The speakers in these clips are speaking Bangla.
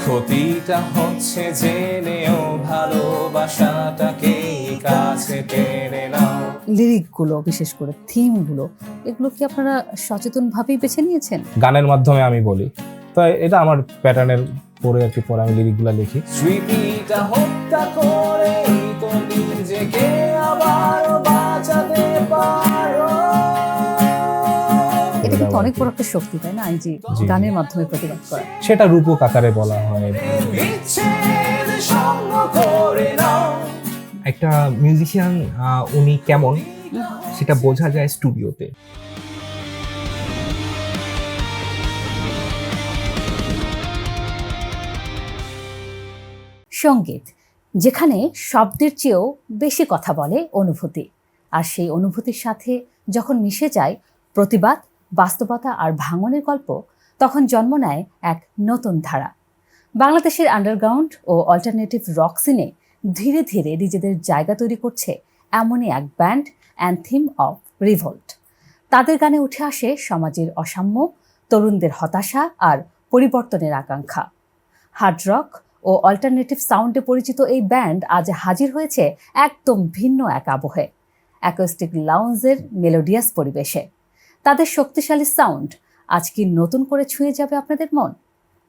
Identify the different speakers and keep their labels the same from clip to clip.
Speaker 1: ক্ষতিটা হচ্ছে জেনেও ভালোবাসাটাকে কাছে টেনে নাও।
Speaker 2: লিরিকগুলো, বিশেষ করে থিমগুলো, এগুলো কি আপনারা সচেতনভাবেই বেছে নিয়েছেন?
Speaker 1: গানের মাধ্যমে আমি বলি, তো এটা আমার প্যাটার্নের পরে আর কি, পরে আমি লিরিকগুলো লিখি। স্মৃতিটা হত্যা করে তো নিজেকে আবার বাঁচাতে পারো।
Speaker 2: এটা কিন্তু অনেক বড় একটা শক্তি, তাই না? এই যে গানের মাধ্যমে প্রতিবাদ করা।
Speaker 1: সেটা রূপক আকারে বলা হয়।
Speaker 3: একটা মিউজিশিয়ান উনি কেমন সেটা বোঝা যায় স্টুডিওতে।
Speaker 2: সঙ্গীত, যেখানে শব্দের চেয়েও বেশি কথা বলে অনুভূতি, আর সেই অনুভূতির সাথে যখন মিশে যায় প্রতিবাদ, বাস্তবতা আর ভাঙনের গল্প, তখন জন্ম নেয় এক নতুন ধারা। বাংলাদেশের আন্ডারগ্রাউন্ড ও অল্টারনেটিভ রক সিনে ধীরে ধীরে নিজেদের জায়গা তৈরি করছে এমনই এক ব্যান্ড, অ্যানথেম অফ রিভোল্ট। তাদের গানে উঠে আসে সমাজের অসাম্য, তরুণদের হতাশা আর পরিবর্তনের আকাঙ্ক্ষা। হার্ড রক ও অল্টারনেটিভ সাউন্ডে পরিচিত এই ব্যান্ড আজ হাজির হয়েছে একদম ভিন্ন এক আবহে, অ্যাকোস্টিক লাউঞ্জের মেলোডিয়াস পরিবেশে। তাদের শক্তিশালী সাউন্ড আজ কি নতুন করে ছুঁয়ে যাবে আপনাদের মন?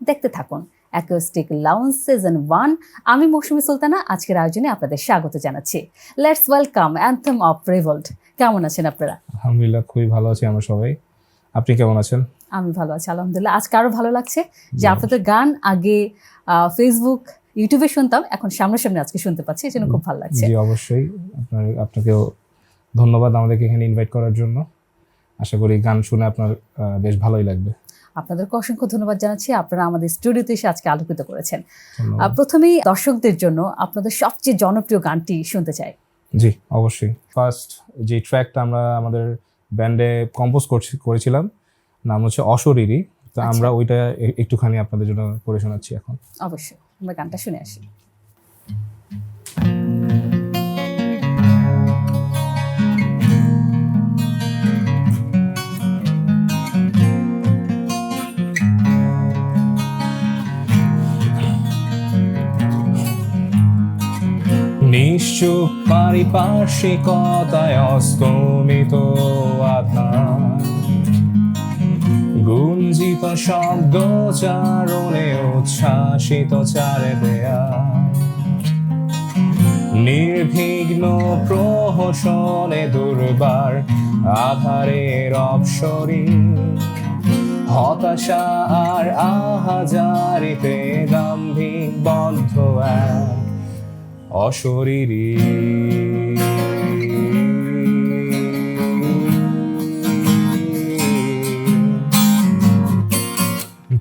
Speaker 2: দেখতে থাকুন অ্যাকোস্টিক লাউঞ্জ সিজন 1। আমি মৌসুমী সুলতানা আজকের আয়োজনে আপনাদের স্বাগত জানাচ্ছি। Let's welcome anthem of revolt. কেমন আছেন আপনারা?
Speaker 1: আলহামদুলিল্লাহ, খুবই ভালো আছি আমরা সবাই। আপনি কেমন আছেন?
Speaker 2: আমি ভালো আছি আলহামদুলিল্লাহ। আজকে আরো ভালো লাগছে যে আপনাদের গান আগে ফেসবুক, ইউটিউবে শুনতাম, এখন সামনাসামনি আজকে শুনতে পাচ্ছি, এই জন্য খুব ভালো লাগছে।
Speaker 1: জি অবশ্যই, আপনাকেও ধন্যবাদ আমাদেরকে এখানে ইনভাইট করার জন্য। আশা করি গান শুনে আপনার বেশ ভালোই লাগবে।
Speaker 2: আপনাদেরকে অসংখ্য ধন্যবাদ জানাচ্ছি, আপনারা আমাদের স্টুডিওতে এসে আজকে আলোকিত করেছেন। প্রথমেই দর্শকদের জন্য আপনাদের সবচেয়ে জনপ্রিয় গানটি শুনতে চাই।
Speaker 1: জি অবশ্যই। ফার্স্ট যে ট্র্যাকটা আমরা আমাদের ব্যান্ডে কম্পোজ করেছিলাম নাম হচ্ছে অশরীরী, তো আমরা ওইটা একটুখানি আপনাদের জন্য করে শোনাচ্ছি এখন।
Speaker 2: অবশ্যই, আমরা গানটা শুনে আসি।
Speaker 1: নিশ্চুপ পারিপার্শ্বিকতায় অস্তমিত আধার, গুঞ্জিত শব্দ চারণে উচ্ছ্বাসিত চারে দেয়া, নির্বিঘ্ন প্রহসনে দুর্বার আধারের অপসরী, হতাশা আর আহাজারিতে গাম্ভীর বদ্ধ এক অশরীরী।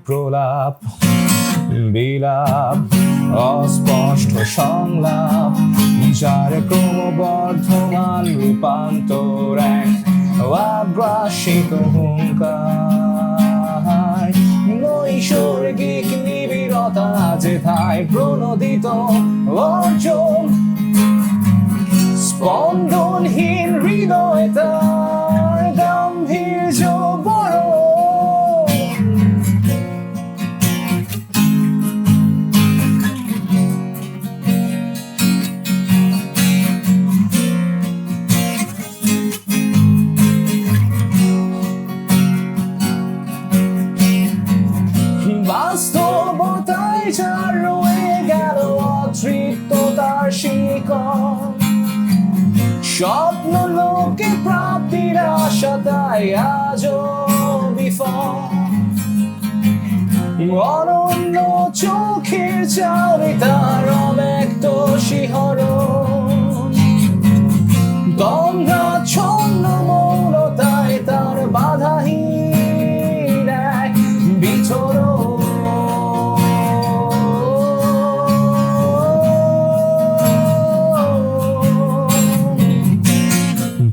Speaker 1: প্রলাপ বিলাপ অস্পষ্ট সংলাপ, যার ক্রমবর্ধমান রূপান্তর এক আগ্রাসিত হুঙ্কার, নৈসর্গিক নিবিড়তা যেথায় প্রণোদিত অর্জন, স্পন্দনহীন হৃদয় তার গাম্ভীর্য বড়। বাস্তবতায় যার রয়ে গেল অতৃপ্ততার শিকড়, স্বপ্ন লোকে প্রাপ্তির আশা তাই আজও বিফল, অনন্য চোখের চাউরে তার অব্যক্ত শিহরণ, দ্বন্দ্বাচ্ছন্ন মৌনতায় তার বাধাহীন এক বিচরণ।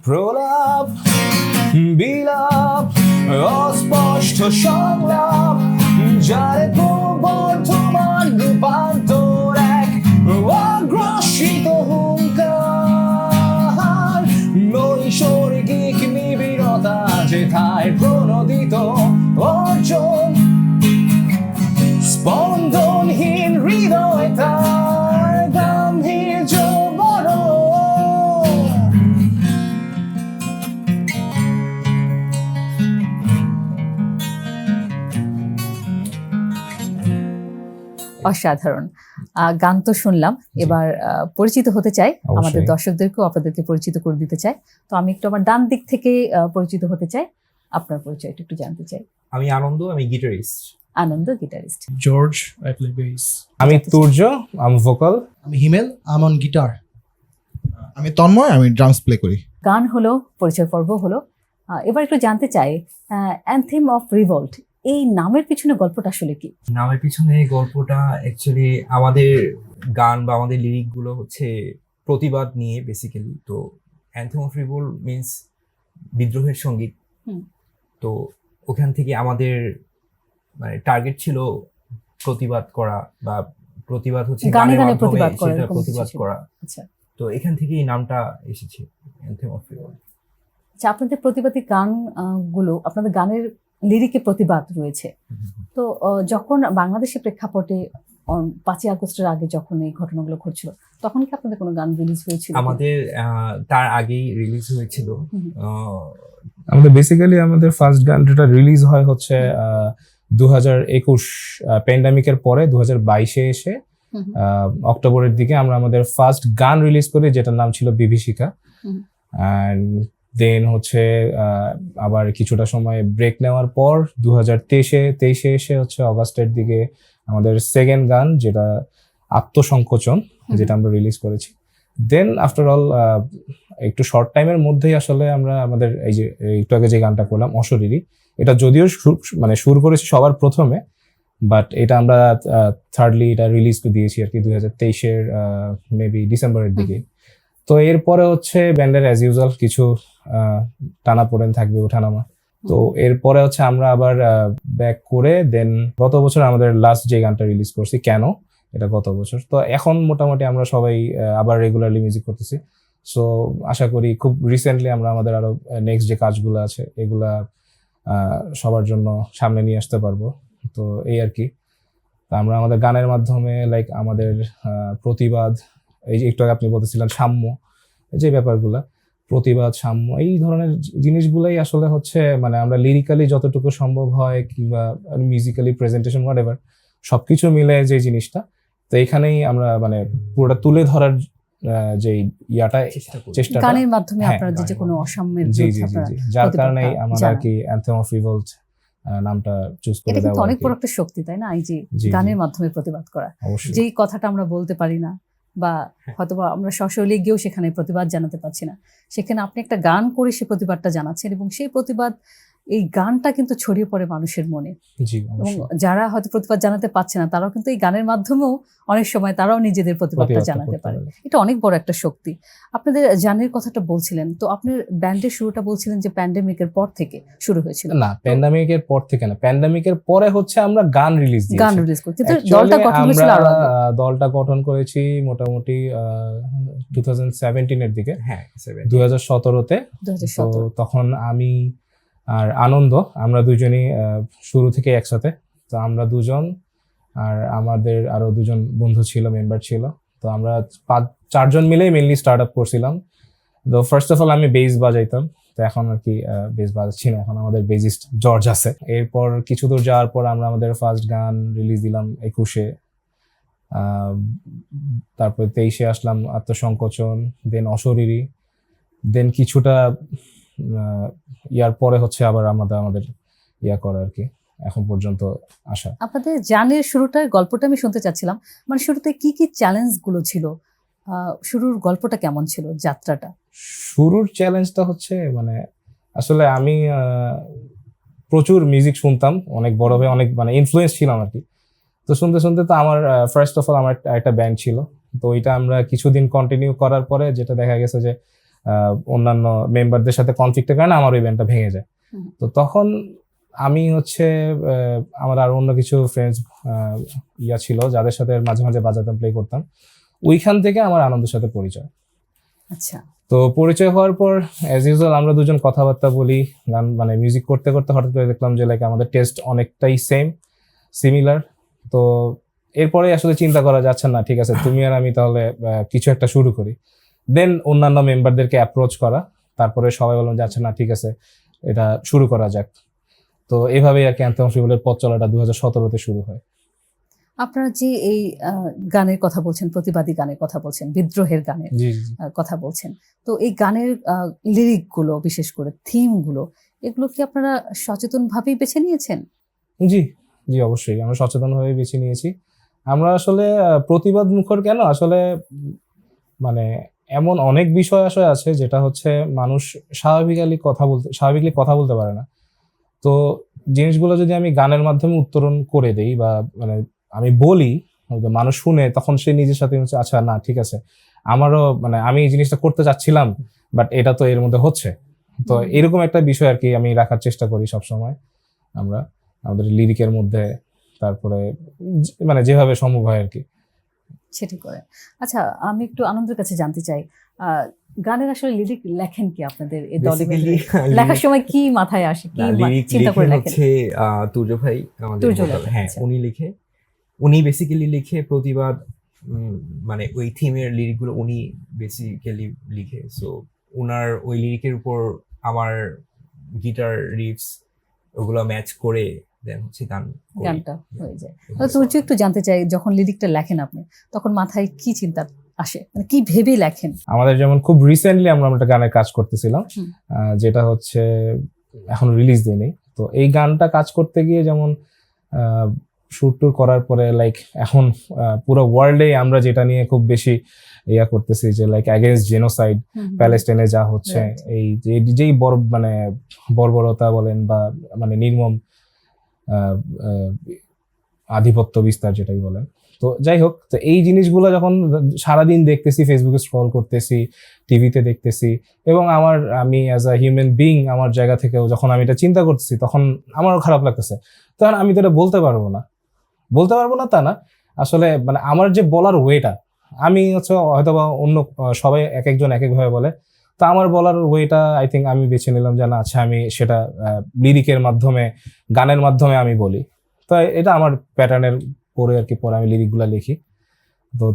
Speaker 1: প্রলাপ বিলাপ অস্পষ্ট সংলাপ, যার বর্ধমান রূপান্তর এক অগ্রসিত
Speaker 2: অসাধারণ। গান তো শুনলাম, এবার পরিচিত হতে চাই, আমাদের দর্শকদেরকেও আপনাদেরকে পরিচিত করে দিতে চাই। তো আমি একটু আমার ডান দিক থেকে পরিচিত হতে চাই, আপনার পরিচয়টা একটু জানতে চাই।
Speaker 3: আমি আনন্দ, আমি guitarist.
Speaker 2: Anand, guitarist.
Speaker 4: George, I play bass.
Speaker 1: আমি তুর্য, আমি ভোকাল।
Speaker 5: আমি হিমেল, I'm on guitar. আমি তন্ময়, আমি ড্রামস প্লে করি।
Speaker 2: গান হলো, পরিচয় পর্ব হলো, এবার একটু জানতে চাই অ্যানথেম অফ রিভল্ট এই নামের পিছনে গল্পটা আসলে কি?
Speaker 3: নামের পিছনে গল্পটা অ্যাকচুয়ালি আমাদের গান বা আমাদের লিরিক গুলো হচ্ছে প্রতিবাদ নিয়ে বেসিক্যালি। তো অ্যানথেম অফ রিভোল্ট মিন্স বিদ্রোহের সঙ্গীত। তো ওখান থেকে আমাদের মানে টার্গেট ছিল প্রতিবাদ করা, বা প্রতিবাদ হচ্ছে
Speaker 2: গানে
Speaker 3: গানের
Speaker 2: গানে
Speaker 3: মাধ্যমে
Speaker 2: প্রতিবাদ করা,
Speaker 3: সেটা
Speaker 2: এরকম
Speaker 3: প্রতিবাদ
Speaker 2: কিছু ছিল।
Speaker 3: করা।
Speaker 2: আচ্ছা
Speaker 3: তো এখান থেকেই নামটা এসেছে অ্যানথেম অফ রিভোল্ট।
Speaker 2: আচ্ছা, আপনাদের প্রতিবাদী গান গুলো, আপনাদের গানের লিরিকে প্রতিবাদ রয়েছে। তো যখন বাংলাদেশের প্রেক্ষাপটে 5ই আগস্টের আগে যখন এই ঘটনাগুলো ঘটছিল, তখন কি আপনাদের কোনো গান রিলিজ হয়েছিল?
Speaker 3: আমাদের তার আগেই রিলিজ হয়েছিল।
Speaker 1: আমাদের বেসিক্যালি আমাদের ফার্স্ট গান যেটা রিলিজ হয় হচ্ছে 2021 প্যান্ডামিকের পরে 2022-এ এসে অক্টোবরের দিকে আমরা আমাদের ফার্স্ট গান রিলিজ করি, যেটার নাম ছিল বিভীষিকা। অ্যান্ড দেন হচ্ছে আবার কিছুটা সময় ব্রেক নেওয়ার পর 2023-এ এসে হচ্ছে অগাস্টের দিকে আমাদের সেকেন্ড গান, যেটা আত্মসংকোচন, যেটা আমরা রিলিজ করেছি। দেন আফটার অল একটু শর্ট টাইমের মধ্যেই আসলে আমরা আমাদের এই যে একটু আগে যে গানটা করলাম অশরীরী, এটা যদিও মানে সুর করেছি সবার প্রথমে, বাট এটা আমরা থার্ডলি এটা রিলিজ দিয়েছি আর কি 2023-এর মেবি ডিসেম্বরের দিকে। তো এরপরে হচ্ছে ব্যান্ডের অ্যাজ ইউজুয়াল কিছু টানাপোড়েন থাকবে, ওঠানামা। তো এরপরে হচ্ছে আমরা আবার ব্যাক করে দেন গত বছর আমাদের লাস্ট যে গানটা রিলিজ করছি কেন, এটা গত বছর। তো এখন মোটামুটি আমরা সবাই আবার রেগুলারলি মিউজিক করতেছি। সো আশা করি খুব রিসেন্টলি আমরা আমাদের আরো নেক্সট যে কাজগুলো আছে এগুলা সবার জন্য সামনে নিয়ে আসতে পারবো। তো এই আর কি। আমরা আমাদের গানের মাধ্যমে লাইক আমাদের প্রতিবাদ, এই যে একটু আগে আপনি বলতেছিলেন সাম্য, যে ব্যাপারগুলা প্রতিবাদ, সাম্য, এই ধরনের জিনিসগুলাই আসলে হচ্ছে মানে আমরা লিরিক্যালি যতটুকু সম্ভব হয় কিংবা মিউজিক্যালি প্রেজেন্টেশন হোয়াটএভার সবকিছু মিলে যে জিনিসটা, তো এখানেই আমরা মানে পুরোটা তুলে ধরার যে ইয়াটা চেষ্টা
Speaker 2: গানের মাধ্যমে আপনারা যে কোনো অসাম্যের বিরুদ্ধে আপনারা
Speaker 1: যার কারণে আমরা আর কি অ্যানথেম অফ রিভোল্ট নামটা চুজ করে দেওয়া।
Speaker 2: এটা কিন্তু অনেক বড় একটা শক্তি, তাই না? এই যে গানের মাধ্যমে প্রতিবাদ করা, যেই কথাটা আমরা বলতে পারি না বা হয়তোবা আমরা সশরীরে গিয়েও সেখানে প্রতিবাদ জানাতে পারছি না, সেখানে আপনি একটা গান করে সে প্রতিবাদটা জানাচ্ছেন, এবং সেই প্রতিবাদ, এই গানটা কিন্তু ছড়িয়ে পড়ে মানুষের মনে। এবং যারা হয়তো প্রতিবাদ জানাতে পারছে না, তারাও কিন্তু এই গানের মাধ্যমেও অনেক সময় তারাও নিজেদের প্রতিবাদটা জানাতে পারে। এটা অনেক বড় একটা শক্তি। আপনাদের গানের কথাটা বলছিলেন, তো আপনার ব্যান্ডের শুরুটা বলছিলেন যে প্যান্ডেমিকের পর থেকে শুরু হয়েছিল।
Speaker 1: না, প্যান্ডেমিকের পর থেকে না, প্যান্ডেমিকের পরে হচ্ছে আমরা গান রিলিজ
Speaker 2: করি, কিন্তু দলটা গঠন হয়েছিল আরো আগে।
Speaker 1: দলটা গঠন করেছি মোটামুটি 2017-এর দিকে।
Speaker 3: হ্যাঁ,
Speaker 1: 2017-তে। তো তখন আমি আর আনন্দ, আমরা দুজনই শুরু থেকে একসাথে। তো আমরা দুজন আর আমাদের আরো দুজন বন্ধু ছিল, মেম্বার ছিল। তো আমরা 4জন মিলেই মেনলি স্টার্ট আপ করছিলাম। তো ফার্স্ট অফ অল আমি বেস বাজাইতাম, তো এখন আর কি বেস বাজাচ্ছি না, এখন আমাদের বেসিস্ট জর্জ আছে। এরপর কিছু দূর যাওয়ার পর আমরা আমাদের ফার্স্ট গান রিলিজ দিলাম 21-এ, তারপর 23-এ আসলাম আত্মসংকোচন, দেন অশরীরী, দেন কিছুটা ইয়ার পরে হচ্ছে আবার আমাদের ইয়া করা আর কি, এখন পর্যন্ত আসা।
Speaker 2: আপনাদের জার্নির শুরুটার গল্পটা আমি শুনতে চাচ্ছিলাম, মানে শুরুতে কি কি চ্যালেঞ্জ গুলো ছিল, শুরুর গল্পটা কেমন ছিল, যাত্রাটা?
Speaker 1: শুরুর চ্যালেঞ্জটা হচ্ছে মানে আসলে আমি প্রচুর মিউজিক শুনতাম, অনেক বড় হয়ে অনেক মানে ইনফ্লুয়েন্স ছিলাম আর কি। তো শুনতে শুনতে তো আমার ফার্স্ট অফ অল আমার একটা ব্যান্ড ছিল, তো ওইটা আমরা কিছুদিন কন্টিনিউ করার পরে যেটা দেখা গেছে যে অন্যান্য মেম্বারদের সাথে কনফ্লিক্টের কারণে আমার ওই ব্যান্ডটা ভেঙে যায়। তো তখন আমি হচ্ছে আমার আর অন্য কিছু ফ্রেন্ডস ইয়া ছিল যাদের সাথে মাঝে মাঝে বাজাতাম, প্লে করতাম, ওইখান থেকে আমার আনন্দের সাথে পরিচয়।
Speaker 2: আচ্ছা।
Speaker 1: তো পরিচয় হওয়ার পর অ্যাজ ইউজুয়াল আমরা দুজন কথাবার্তা বলি, গান মানে মিউজিক করতে করতে হঠাৎ করে দেখলাম যে লাইক আমাদের টেস্ট অনেকটাই সিমিলার। তো এরপরে আসলে চিন্তা করা যাচ্ছে না, ঠিক আছে তুমি আর আমি তাহলে কিছু একটা শুরু করি। দেন অন্যান্য মেম্বারদেরকে অ্যাপ্রোচ করা, তারপরে সবাই বললাম যাচ্ছে না ঠিক আছে এটা শুরু করা যাক। তো এইভাবেই আর কি অ্যানথেম অফ রিভোল্টের পথ চলাটা 2017-তে শুরু হয়।
Speaker 2: আপনারা যে এই গানের কথা বলছেন, প্রতিবাদী গানের কথা বলছেন, বিদ্রোহের গানের
Speaker 1: জি জি
Speaker 2: কথা বলছেন, তো এই গানের লিরিকগুলো, বিশেষ করে থিমগুলো, এগুলো কি আপনারা সচেতনভাবেই বেছে নিয়েছেন?
Speaker 1: জি জি অবশ্যই আমরা সচেতনভাবে বেছে নিয়েছি। আমরা আসলে প্রতিবাদ মুখর কেন আসলে মানে এমন অনেক বিষয় আসলে আছে যেটা হচ্ছে মানুষ স্বাভাবিকলি কথা বলতে পারে না। তো জিনিসগুলো যদি আমি গানের মাধ্যমে উত্তরণ করে দেই বা মানে আমি বলি, মানুষ শুনে, তখন সে নিজের সাথে হচ্ছে আচ্ছা না ঠিক আছে, আমারও মানে আমি এই জিনিসটা করতে চাচ্ছিলাম বাট এটা তো এর মধ্যে হচ্ছে। তো এরকম একটা বিষয় আর কি আমি রাখার চেষ্টা করি সবসময় আমরা আমাদের লিরিকের মধ্যে, তারপরে মানে যেভাবে সম্ভব হয় আর কি।
Speaker 2: সেটি করে। আচ্ছা, আমি একটু আনন্দের কাছে জানতে চাই, গানের আসলে লিরিক লেখেন কি আপনাদের এই দলে?
Speaker 3: বেসিক্যালি
Speaker 2: লেখার সময় কি মাথায় আসে, কি
Speaker 3: লিরিক
Speaker 2: চিন্তা করে লেখেন?
Speaker 3: হচ্ছে তুর্য ভাই আমাদের
Speaker 2: তুর্য
Speaker 3: vocal,
Speaker 2: লেখে,
Speaker 3: হ্যাঁ
Speaker 2: আচ্ছা।
Speaker 3: উনি বেসিক্যালি লিখে প্রতিবাদ, মানে ওই থিমের লিরিকগুলো উনি বেসিক্যালি লিখে। সো ওনার ওই লিরিকের উপর আমার গিটার রিফস ওগুলো ম্যাচ করে দেন হচ্ছে গান করি।
Speaker 2: গানটা হয়ে যায়। তুর্য, একটু জানতে চাই, যখন লিরিকটা লেখেন আপনি, তখন মাথায় কি চিন্তা আসে, মানে কি ভেবে লেখেন?
Speaker 1: আমাদের যেমন খুব রিসেন্টলি আমরা একটা গানের কাজ করতেছিলাম, যেটা হচ্ছে এখন রিলিজ দেয়নি। তো এই গানটা কাজ করতে গিয়ে যেমন শুট টুর করার পরে লাইক এখন পুরো ওয়ার্ল্ডে আমরা যেটা নিয়ে খুব বেশি ইয়া করতেছি যে লাইক অ্যাগেন্স্ট জেনোসাইড, প্যালেস্টাইনে যা হচ্ছে, এই যেই মানে বর্বরতা বলেন বা মানে নির্মম আধিপত্য বিস্তার যেটাই বলেন। তো যাই হোক, তো এই জিনিসগুলো যখন সারাদিন দেখতেছি, ফেসবুকে স্ক্রল করতেছি, টিভিতে দেখতেছি, এবং আমি অ্যাজ আ হিউম্যান বিং আমার জায়গা থেকেও যখন আমি এটা চিন্তা করতেছি, তখন আমারও খারাপ লাগতেছে। তখন আমি তো এটা বলতে পারবো না তা না, আসলে মানে আমার যে বলার ওয়েটা, আমি হচ্ছে হয়তো বা অন্য সবাই এক একজন এক একভাবে বলে, তো আমার বলার ওয়েটা আই থিঙ্ক আমি বেছে নিলাম যে না আচ্ছা আমি সেটা লিরিকের মাধ্যমে, গানের মাধ্যমে আমি বলি। তো এটা আমার প্যাটার্নের পরে আর কি, পরে আমি লিরিকগুলা লিখি। তো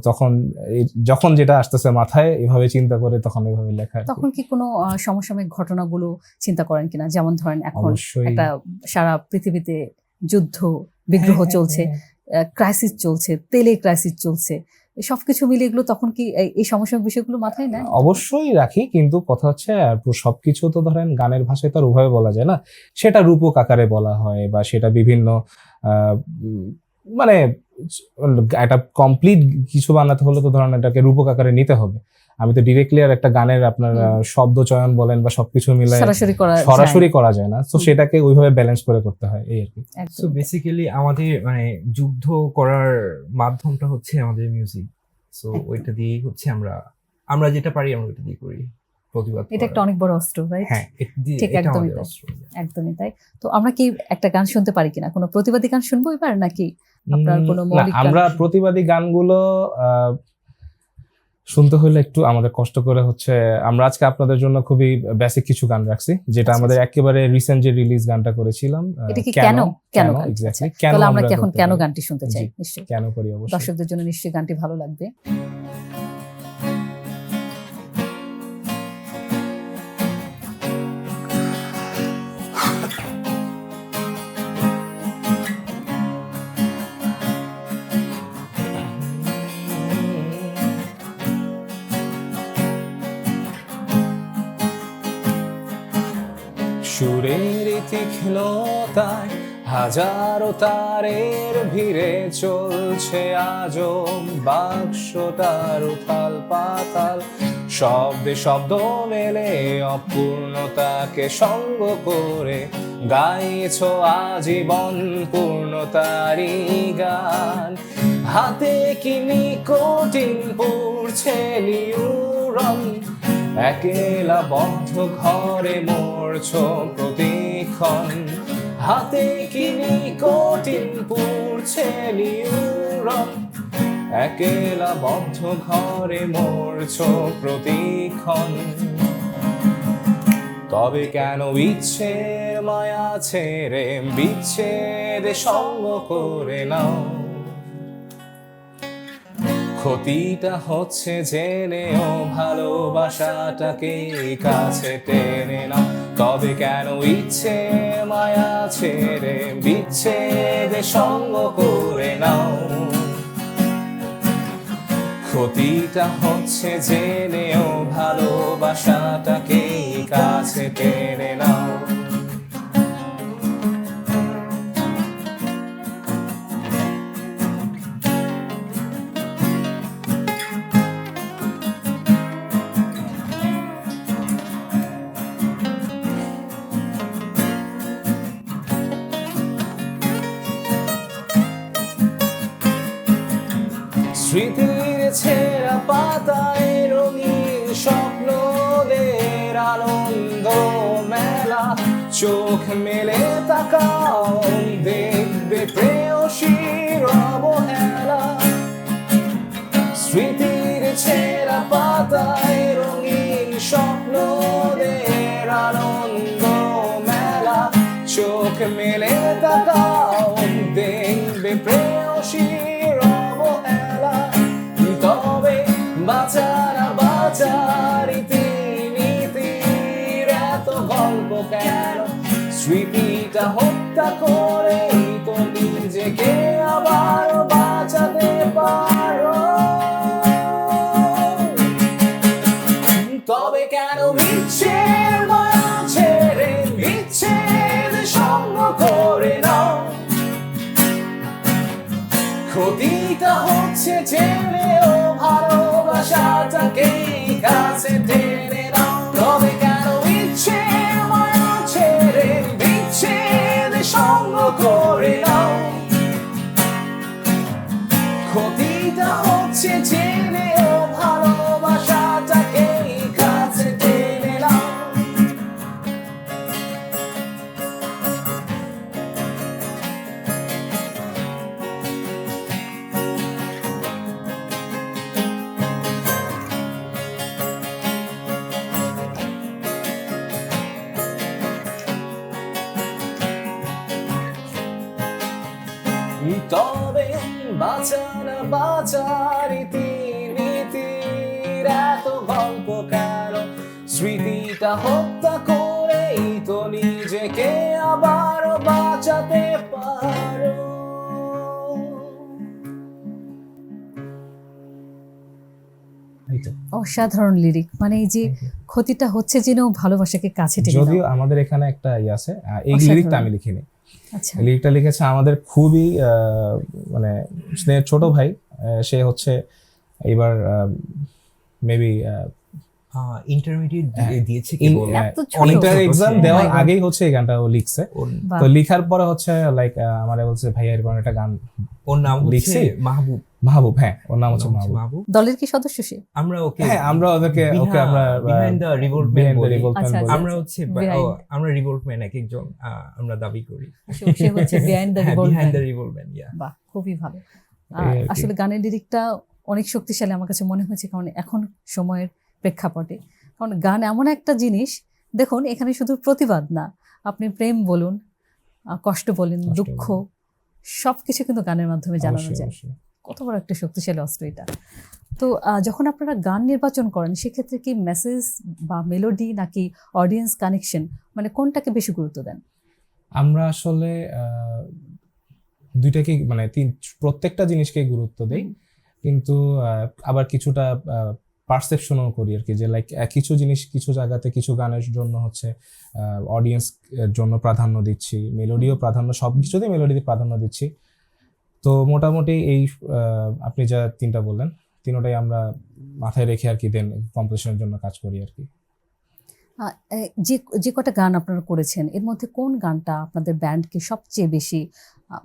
Speaker 1: যখন যেটা আসতেছে মাথায় এভাবে চিন্তা করে তখন এভাবে লেখা।
Speaker 2: তখন কি কোনো সমসাময়িক ঘটনাগুলো চিন্তা করেন কিনা? যেমন ধরেন এখন
Speaker 1: অবশ্যই
Speaker 2: একটা সারা পৃথিবীতে যুদ্ধ বিগ্রহ চলছে, ক্রাইসিস চলছে, তেলে ক্রাইসিস চলছে, সবকিছু মিলে এগুলো তখন কি এই সমসাময়িক বিষয়গুলো মাথায় নেয়?
Speaker 1: অবশ্যই রাখি, কিন্তু কথা হচ্ছে সবকিছু তো ধরেন গানের ভাষায় তো আর উভয় বলা যায় না। সেটা রূপক আকারে বলা হয় বা সেটা বিভিন্ন মানে একটা কমপ্লিট কিছু বানাতে হলে তো ধরেন এটাকে রূপক আকারে নিতে হবে। আমি তো ডিরেক্টলি আর একটা গানের আপনার শব্দ চয়ন বলেন বা সবকিছু মিলে সরাসরি করা যায় না। তো সেটাকে ওইভাবে ব্যালেন্স করে করতে হয়, এই আর কি।
Speaker 3: সো বেসিক্যালি আমাদের মানে যুদ্ধ করার মাধ্যমটা হচ্ছে আমাদের মিউজিক। সো ওইটা দিয়েই হচ্ছে আমরা যেটা পারি আমরা ওইটা দিয়ে করি প্রতিবাদ।
Speaker 2: এটা একটা অনেক বড় অস্ত্র, রাইট?
Speaker 3: হ্যাঁ,
Speaker 2: ঠিক, একদমই তাই, একদমই তাই। তো আমরা কি একটা গান শুনতে পারি কিনা? কোনো প্রতিবাদী গান শুনবো এবার, নাকি আপনার কোনো মৌলিক গান?
Speaker 1: আমরা প্রতিবাদী গানগুলো শুনতে হলে একটু আমাদের কষ্ট করে হচ্ছে, আমরা আজকে আপনাদের জন্য খুবই বেসিক কিছু গান রাখছি, যেটা আমাদের একেবারে রিসেন্ট যে রিলিজ গানটা করেছিলাম।
Speaker 2: এটা কি কেন
Speaker 1: এক্স্যাক্টলি
Speaker 2: কেন? তাহলে আমরা কি এখন কেন গানটি শুনতে চাই? নিশ্চয়ই
Speaker 1: কেন করি, অবশ্যই
Speaker 2: দর্শকদের জন্য নিশ্চয়ই গানটি ভালো লাগবে।
Speaker 1: সুরের তীক্ষ্ণতায় হাজারো তারের ভিড়ে চলছে আজও বাক্সটার উথাল পাতাল, শব্দে শব্দ মেলে অপূর্ণতাকে সঙ্গ করে গাইছ আজীবন পূর্ণতারি গান। হাতে কি নিকোটিন পুড়ছে নিউরন, একেলা বদ্ধ ঘরে মরছ প্রতিক্ষণ। হাতে কি নিকোটিন পুড়ছে নিউরন, একেলা বদ্ধ ঘরে মরছ প্রতিক্ষণ। তবে কেন ইচ্ছের মায়া ছেড়ে বিচ্ছেদে সঙ্গ করে নাও? ক্ষতিটা হচ্ছে জেনেও ভালোবাসাটাকে কাছে টেনে নাও। তবে কেন ইচ্ছে মায়া ছেড়ে বিচ্ছেদে সঙ্গ করে নাও? ক্ষতিটা হচ্ছে জেনেও ভালোবাসাটাকে কাছে টেনে নাও। স্মৃতির ছেঁড়া পাতায় রঙিন স্বপ্নদের আনন্দ মেলা, চোখ মেলে তাকাও দেখবে প্রেয়সীর অবহেলা। স্মৃতির ছেঁড়া পাতায় রঙিন স্বপ্নদের আনন্দ মেলা, চোখ মেলে তাকাও দেখবে প্রেয়সীর অবহেলা। তবে বাঁচারা বাঁচার ইতিনীতির এত গল্প কেন? স্মৃতিটা হত্যা করে তো নিজেকে আবার বাঁচাতে পারো। তবে কেন মিথ্যের মায়া ছেড়ে বিচ্ছেদ সঙ্গ করে নাও? ক্ষতিটা হচ্ছে জেনেও ভালোবাসাটাকে কাছে টেনে নাও। তবে কেন ইচ্ছে মায়া ছেড়ে বিচ্ছেদ সঙ্গ করে নাও? ক্ষতিটা হচ্ছে জেনেও ভালোবাসাটাকে কাছে টেনে নাও। তবে বাঁচানা বাঁচার ইতিনীতির এত গল্প কেন? স্মৃতিটা হত্যা করেই তো নিজেকে আবার বাঁচাতে পারো।
Speaker 2: অসাধারণ লিরিক, মানে এই যে ক্ষতিটা হচ্ছে জেনেও ভালোবাসাকে কাছে টেনে
Speaker 1: যদিও
Speaker 2: নাও।
Speaker 1: আমাদের এখানে একটা আছে, এই
Speaker 2: অসাধারণ।
Speaker 1: লিরিকটা আমি লিখিনি।
Speaker 2: আচ্ছা,
Speaker 1: লিরিকটা লিখেছে আমাদের খুবই মানে স্নেহের ছোট ভাই। সে হচ্ছে এবার মেবি
Speaker 3: ইন্টারমিডিয়েট দিয়েছে
Speaker 2: এত ছোট।
Speaker 1: ইন্টার এক্সাম
Speaker 3: ছোট,
Speaker 1: দেওয়ার
Speaker 2: Oh my God.
Speaker 1: আগেই হচ্ছে এই গানটা ও লিখছে।
Speaker 2: বাহ।
Speaker 1: তো লিখার পরে হচ্ছে লাইক আমারে বলছে ভাইয়া এরকম একটা গান
Speaker 3: ওর নাম হচ্ছে
Speaker 1: লিখছি?
Speaker 3: মাহবুব।
Speaker 1: মাহবুব, হ্যাঁ ওর নাম হচ্ছে মাহবুব।
Speaker 3: মাহবুব।
Speaker 2: দলের কি সদস্য সে?
Speaker 3: আমরা ওকে
Speaker 1: হ্যাঁ আমরা ওদেরকে ওকে আমরা
Speaker 3: বিহাইন্ড দ্য রিভোল্টমেন্ট
Speaker 1: behind the
Speaker 3: বলি।
Speaker 1: revoltment
Speaker 2: আচ্ছা,
Speaker 1: বলি।
Speaker 2: আচ্ছা।
Speaker 3: আমরা হচ্ছে
Speaker 2: Behind.
Speaker 3: আমরা রিভোল্টমেন্ট এক একজন আমরা দাবি করি।
Speaker 2: সে হচ্ছে বিহাইন্ড দ্য
Speaker 3: বিহাইন্ড দ্য
Speaker 2: রিভোল্টমেন্ট।
Speaker 3: রিভোল্টমেন্ট, ইয়া।
Speaker 2: বাহ, খুবই ভালো।
Speaker 1: এই আর কি।
Speaker 2: আসলে গানের লিরিকটা অনেক শক্তিশালী আমার কাছে মনে হয়েছে, কারণ এখন সময়ের প্রেক্ষাপটে, কারণ গান এমন একটা জিনিস, দেখুন এখানে শুধু প্রতিবাদ না, আপনি প্রেম বলুন, কষ্ট বলেন,
Speaker 1: কষ্ট
Speaker 2: দুঃখ, সবকিছু কিন্তু গানের মাধ্যমে জানানো
Speaker 1: অবশ্যই,
Speaker 2: যায়।
Speaker 1: অবশ্যই।
Speaker 2: কত বড় একটা শক্তিশালী অস্ত্র এটা। তো যখন আপনারা গান নির্বাচন করেন, সেক্ষেত্রে কি মেসেজ বা মেলোডি নাকি অডিয়েন্স কানেকশন, মানে কোনটাকে বেশি গুরুত্ব দেন?
Speaker 1: আমরা আসলে দুইটাকে মানে প্রত্যেকটা জিনিসকে গুরুত্ব দেই, কিন্তু আবার কিছুটা পারসেপশনও করি আর কি, যে লাইক কিছু জিনিস কিছু জায়গাতে কিছু গানের জন্য হচ্ছে অডিয়েন্স জন্য প্রাধান্য দিচ্ছি, মেলোডিও প্রাধান্য, সব কিছুতেই মেলোডিতে প্রাধান্য দিচ্ছি। তো মোটামুটি এই আপনি যা তিনটা বললেন তিনটাই আমরা মাথায় রেখে আর কি দেন কম্পোজিশনের জন্য কাজ করি আর কি।
Speaker 2: যে কটা গান আপনারা করেছেন, এর মধ্যে কোন গানটা আপনাদের ব্যান্ডকে সবচেয়ে বেশি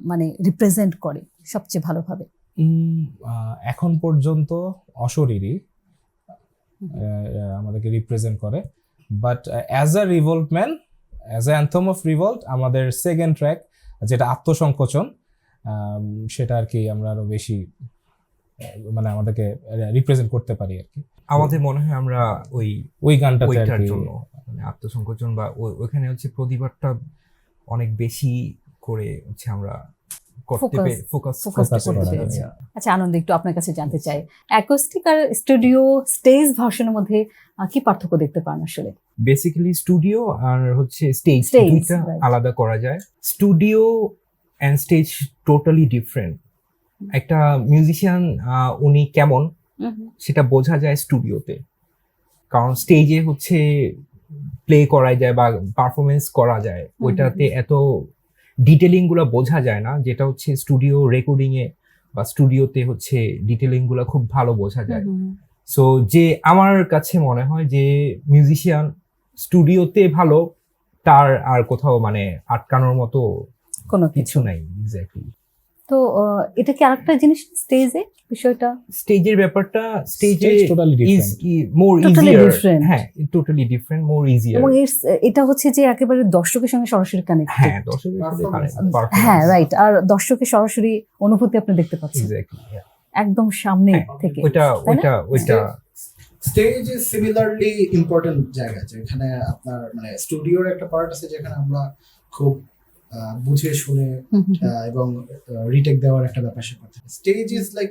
Speaker 2: মানে রিপ্রেজেন্ট করে সবচেয়ে ভালোভাবে?
Speaker 1: এখন পর্যন্ত অশরীরই আমাদেরকে রিপ্রেজেন্ট করে, but as a revolt man, as a anthem of revolt, আমাদের সেকেন্ড ট্র্যাক যেটা আত্মসংকোচন, সেটা আর কি আমরা আরো বেশি মানে আমাদেরকে রিপ্রেজেন্ট করতে পারি আর কি।
Speaker 3: আমাদের মনে হয় আমরা
Speaker 1: ওই গানটাতে আর
Speaker 3: ওইটার
Speaker 1: কি
Speaker 3: জন্য মানে আত্মসংকোচন বা ওইখানে হচ্ছে প্রতিবাদটা অনেক বেশি করে হচ্ছে আমরা ফোকাস
Speaker 2: ফোকাস
Speaker 1: Focus
Speaker 2: করতে
Speaker 1: করা
Speaker 2: পেরেছে।
Speaker 1: যায়।
Speaker 2: আচ্ছা আনন্দ, একটু আপনার কাছে জানতে চাই, অ্যাকোস্টিক আর স্টুডিও স্টেজ ভার্সনের মধ্যে কি পার্থক্য দেখতে পান আসলে?
Speaker 3: বেসিক্যালি স্টুডিও আর হচ্ছে স্টেজ
Speaker 2: Stage,
Speaker 3: দুইটা
Speaker 2: right.
Speaker 3: আলাদা করা যায়। Studio and stage totally different. একটা মিউজিশিয়ান উনি কেমন সেটা বোঝা যায় স্টুডিওতে, কারণ স্টেজে হচ্ছে প্লে করা যায় বা পারফরমেন্স করা যায়, ওইটাতে এত ডিটেলিং গুলো বোঝা যায় না, যেটা হচ্ছে স্টুডিও রেকর্ডিং এ বা স্টুডিওতে হচ্ছে ডিটেলিং গুলো খুব ভালো বোঝা যায়। সো যে আমার কাছে মনে হয় যে মিউজিশিয়ান স্টুডিওতে ভালো, তার আর কোথাও মানে আটকানোর মতো
Speaker 2: কোনো
Speaker 3: কিছু
Speaker 2: কিছু
Speaker 3: নাই। এক্স্যাক্টলি।
Speaker 2: তো এটা কি আরেকটা জিনিস স্টেজে বিষয়টা?
Speaker 3: স্টেজের ব্যাপারটা স্টেজে
Speaker 1: Stage totally
Speaker 3: is
Speaker 1: different.
Speaker 3: More
Speaker 2: Totally
Speaker 3: easier.
Speaker 2: different.
Speaker 3: হ্যাঁ, টোটালি ডিফারেন্ট, মোর ইজিয়ার।
Speaker 2: এবং এটা হচ্ছে যে একেবারে দর্শকের সঙ্গে সরাসরি কানেক্ট।
Speaker 3: হ্যাঁ, দর্শকের সাথে
Speaker 2: হ্যাঁ, রাইট। আর দর্শকের সরাসরি অনুভূতি আপনি দেখতে পাচ্ছেন
Speaker 3: এক্স্যাক্টলি।
Speaker 2: একদম সামনে
Speaker 3: হ্যাঁ,
Speaker 2: থেকে,
Speaker 3: ওইটা
Speaker 2: তাই না?
Speaker 3: ওইটা
Speaker 5: স্টেজ ইজ সিমিলারলি ইম্পর্টেন্ট জায়গা, যেখানে আপনার মানে স্টুডিওর একটা পার্ট আছে যেখানে আমরা খুব বুঝে শুনে এবং রিটেক দেওয়ার একটা ব্যাপার স্যাপার থাকে। Stage is like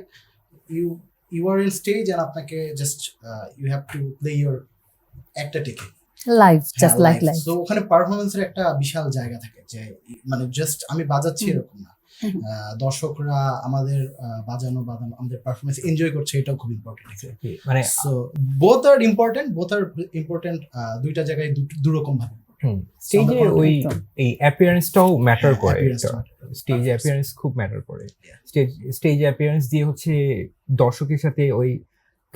Speaker 5: you are in stage and আপনাকে just you have to play your একটা টেকে
Speaker 2: লাইভ, জাস্ট লাইক লাইভ।
Speaker 5: তো ওখানে পারফরমেন্সের একটা বিশাল জায়গা থাকে, যে মানে জাস্ট আমি বাজাচ্ছি এরকম না, দর্শকরা আমাদের বাজানো আমাদের পারফরমেন্স এনজয় করছে, এটাও খুব ইম্পর্টেন্ট।
Speaker 3: মানে
Speaker 5: সো বোথ আর ইম্পর্টেন্ট, দুইটা জায়গায় দুরকম ভাবে।
Speaker 3: স্টেজে ওই এই অ্যাপিয়ারেন্সটাও ম্যাটার করে।
Speaker 5: appearance টা matter করে।
Speaker 3: স্টেজ অ্যাপিয়ারেন্স খুব ম্যাটার করে। স্টেজ অ্যাপিয়ারেন্স দিয়ে হচ্ছে দর্শকের সাথে ওই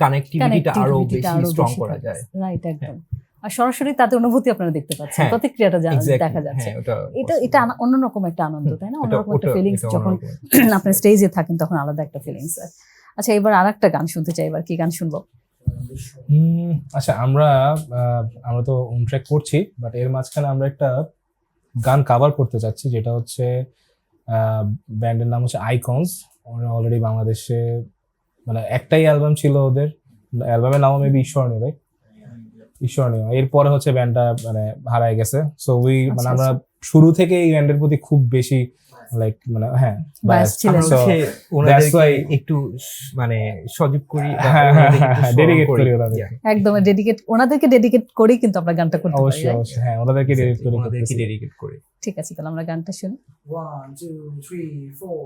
Speaker 3: কানেক্টিভিটিটা আরো বেশি স্ট্রং করা যায়।
Speaker 2: রাইট, একদম। আর সরাসরি তাতে অনুভূতি আপনারা দেখতে পাচ্ছেন,
Speaker 3: হ্যাঁ,
Speaker 2: প্রতিক্রিয়াটা
Speaker 3: Exactly,
Speaker 2: দেখা যাচ্ছে।
Speaker 3: হ্যাঁ,
Speaker 2: এটা অন্যরকম একটা আনন্দ, তাই না? অন্যরকম একটা ফিলিংস যখন আপনি স্টেজে থাকেন তখন আলাদা একটা ফিলিংস। আচ্ছা, এবার আরেকটা গান শুনতে চাই। এবার কি গান শুনবো?
Speaker 1: আচ্ছা, আমরা তো ওন ট্র্যাক করছি, বাট এর মাঝখানে আমরা একটা গান কভার করতে চাচ্ছি, যেটা হচ্ছে ব্যান্ডের নাম হচ্ছে আইকনস। ওরা অলরেডি বাংলাদেশে মানে একটাই অ্যালবাম ছিল ওদের, অ্যালবামের নাম মেবি ঈশ্বরণীয়, রাইট? ঈশ্বরণীয়। এরপরে হচ্ছে ব্যান্ডটা মানে হারায় গেছে। সো মানে আমরা শুরু থেকে এই ব্যান্ডের প্রতি খুব বেশি লাইক মানে হ্যাঁ
Speaker 2: Bias ছিলেন।
Speaker 1: So, that's why
Speaker 3: একটু মানে সজীব করি,
Speaker 1: ডেডিকেট করি ওনাদের।
Speaker 2: একদম ওনাদেরকে ডেডিকেট করেই কিন্তু আমরা গানটা করতে পারি,
Speaker 1: অবশ্যই
Speaker 2: right?
Speaker 1: অবশ্যই, হ্যাঁ, ওনাদেরকে ডেডিকেট করে
Speaker 3: ওনাদেরকে
Speaker 1: করতেছি।
Speaker 3: ডেডিকেট করে।
Speaker 2: ঠিক আছে, তাহলে আমরা গানটা শুনি।
Speaker 5: 1 2 3 4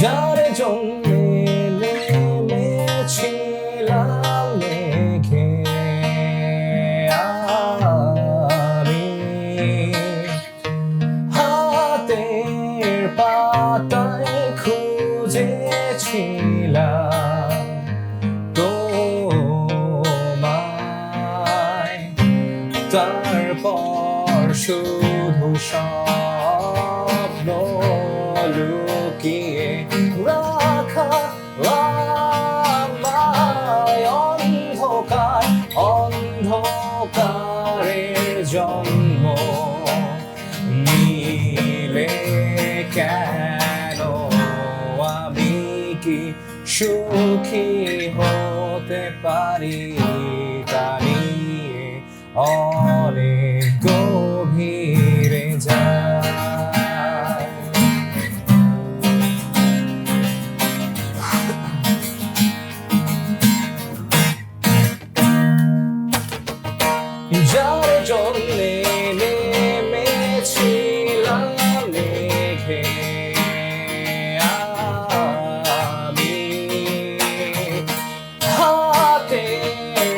Speaker 1: যারে জন্যে নেমেছিলাম মেঘে আমি, হাতের পাতায় খুঁজেছিলাম তোমায়, তারপর শুধু স্বপ্ন লুকিয়ে রাখা আমায় অন্ধকারের জন্ম নিলে কেন, আমি কি সুখী হতে পারি, তা নিয়ে অনেক গভীরে যায়। যার জন্যে নেমেছিলাম মেঘে আমি, হাতের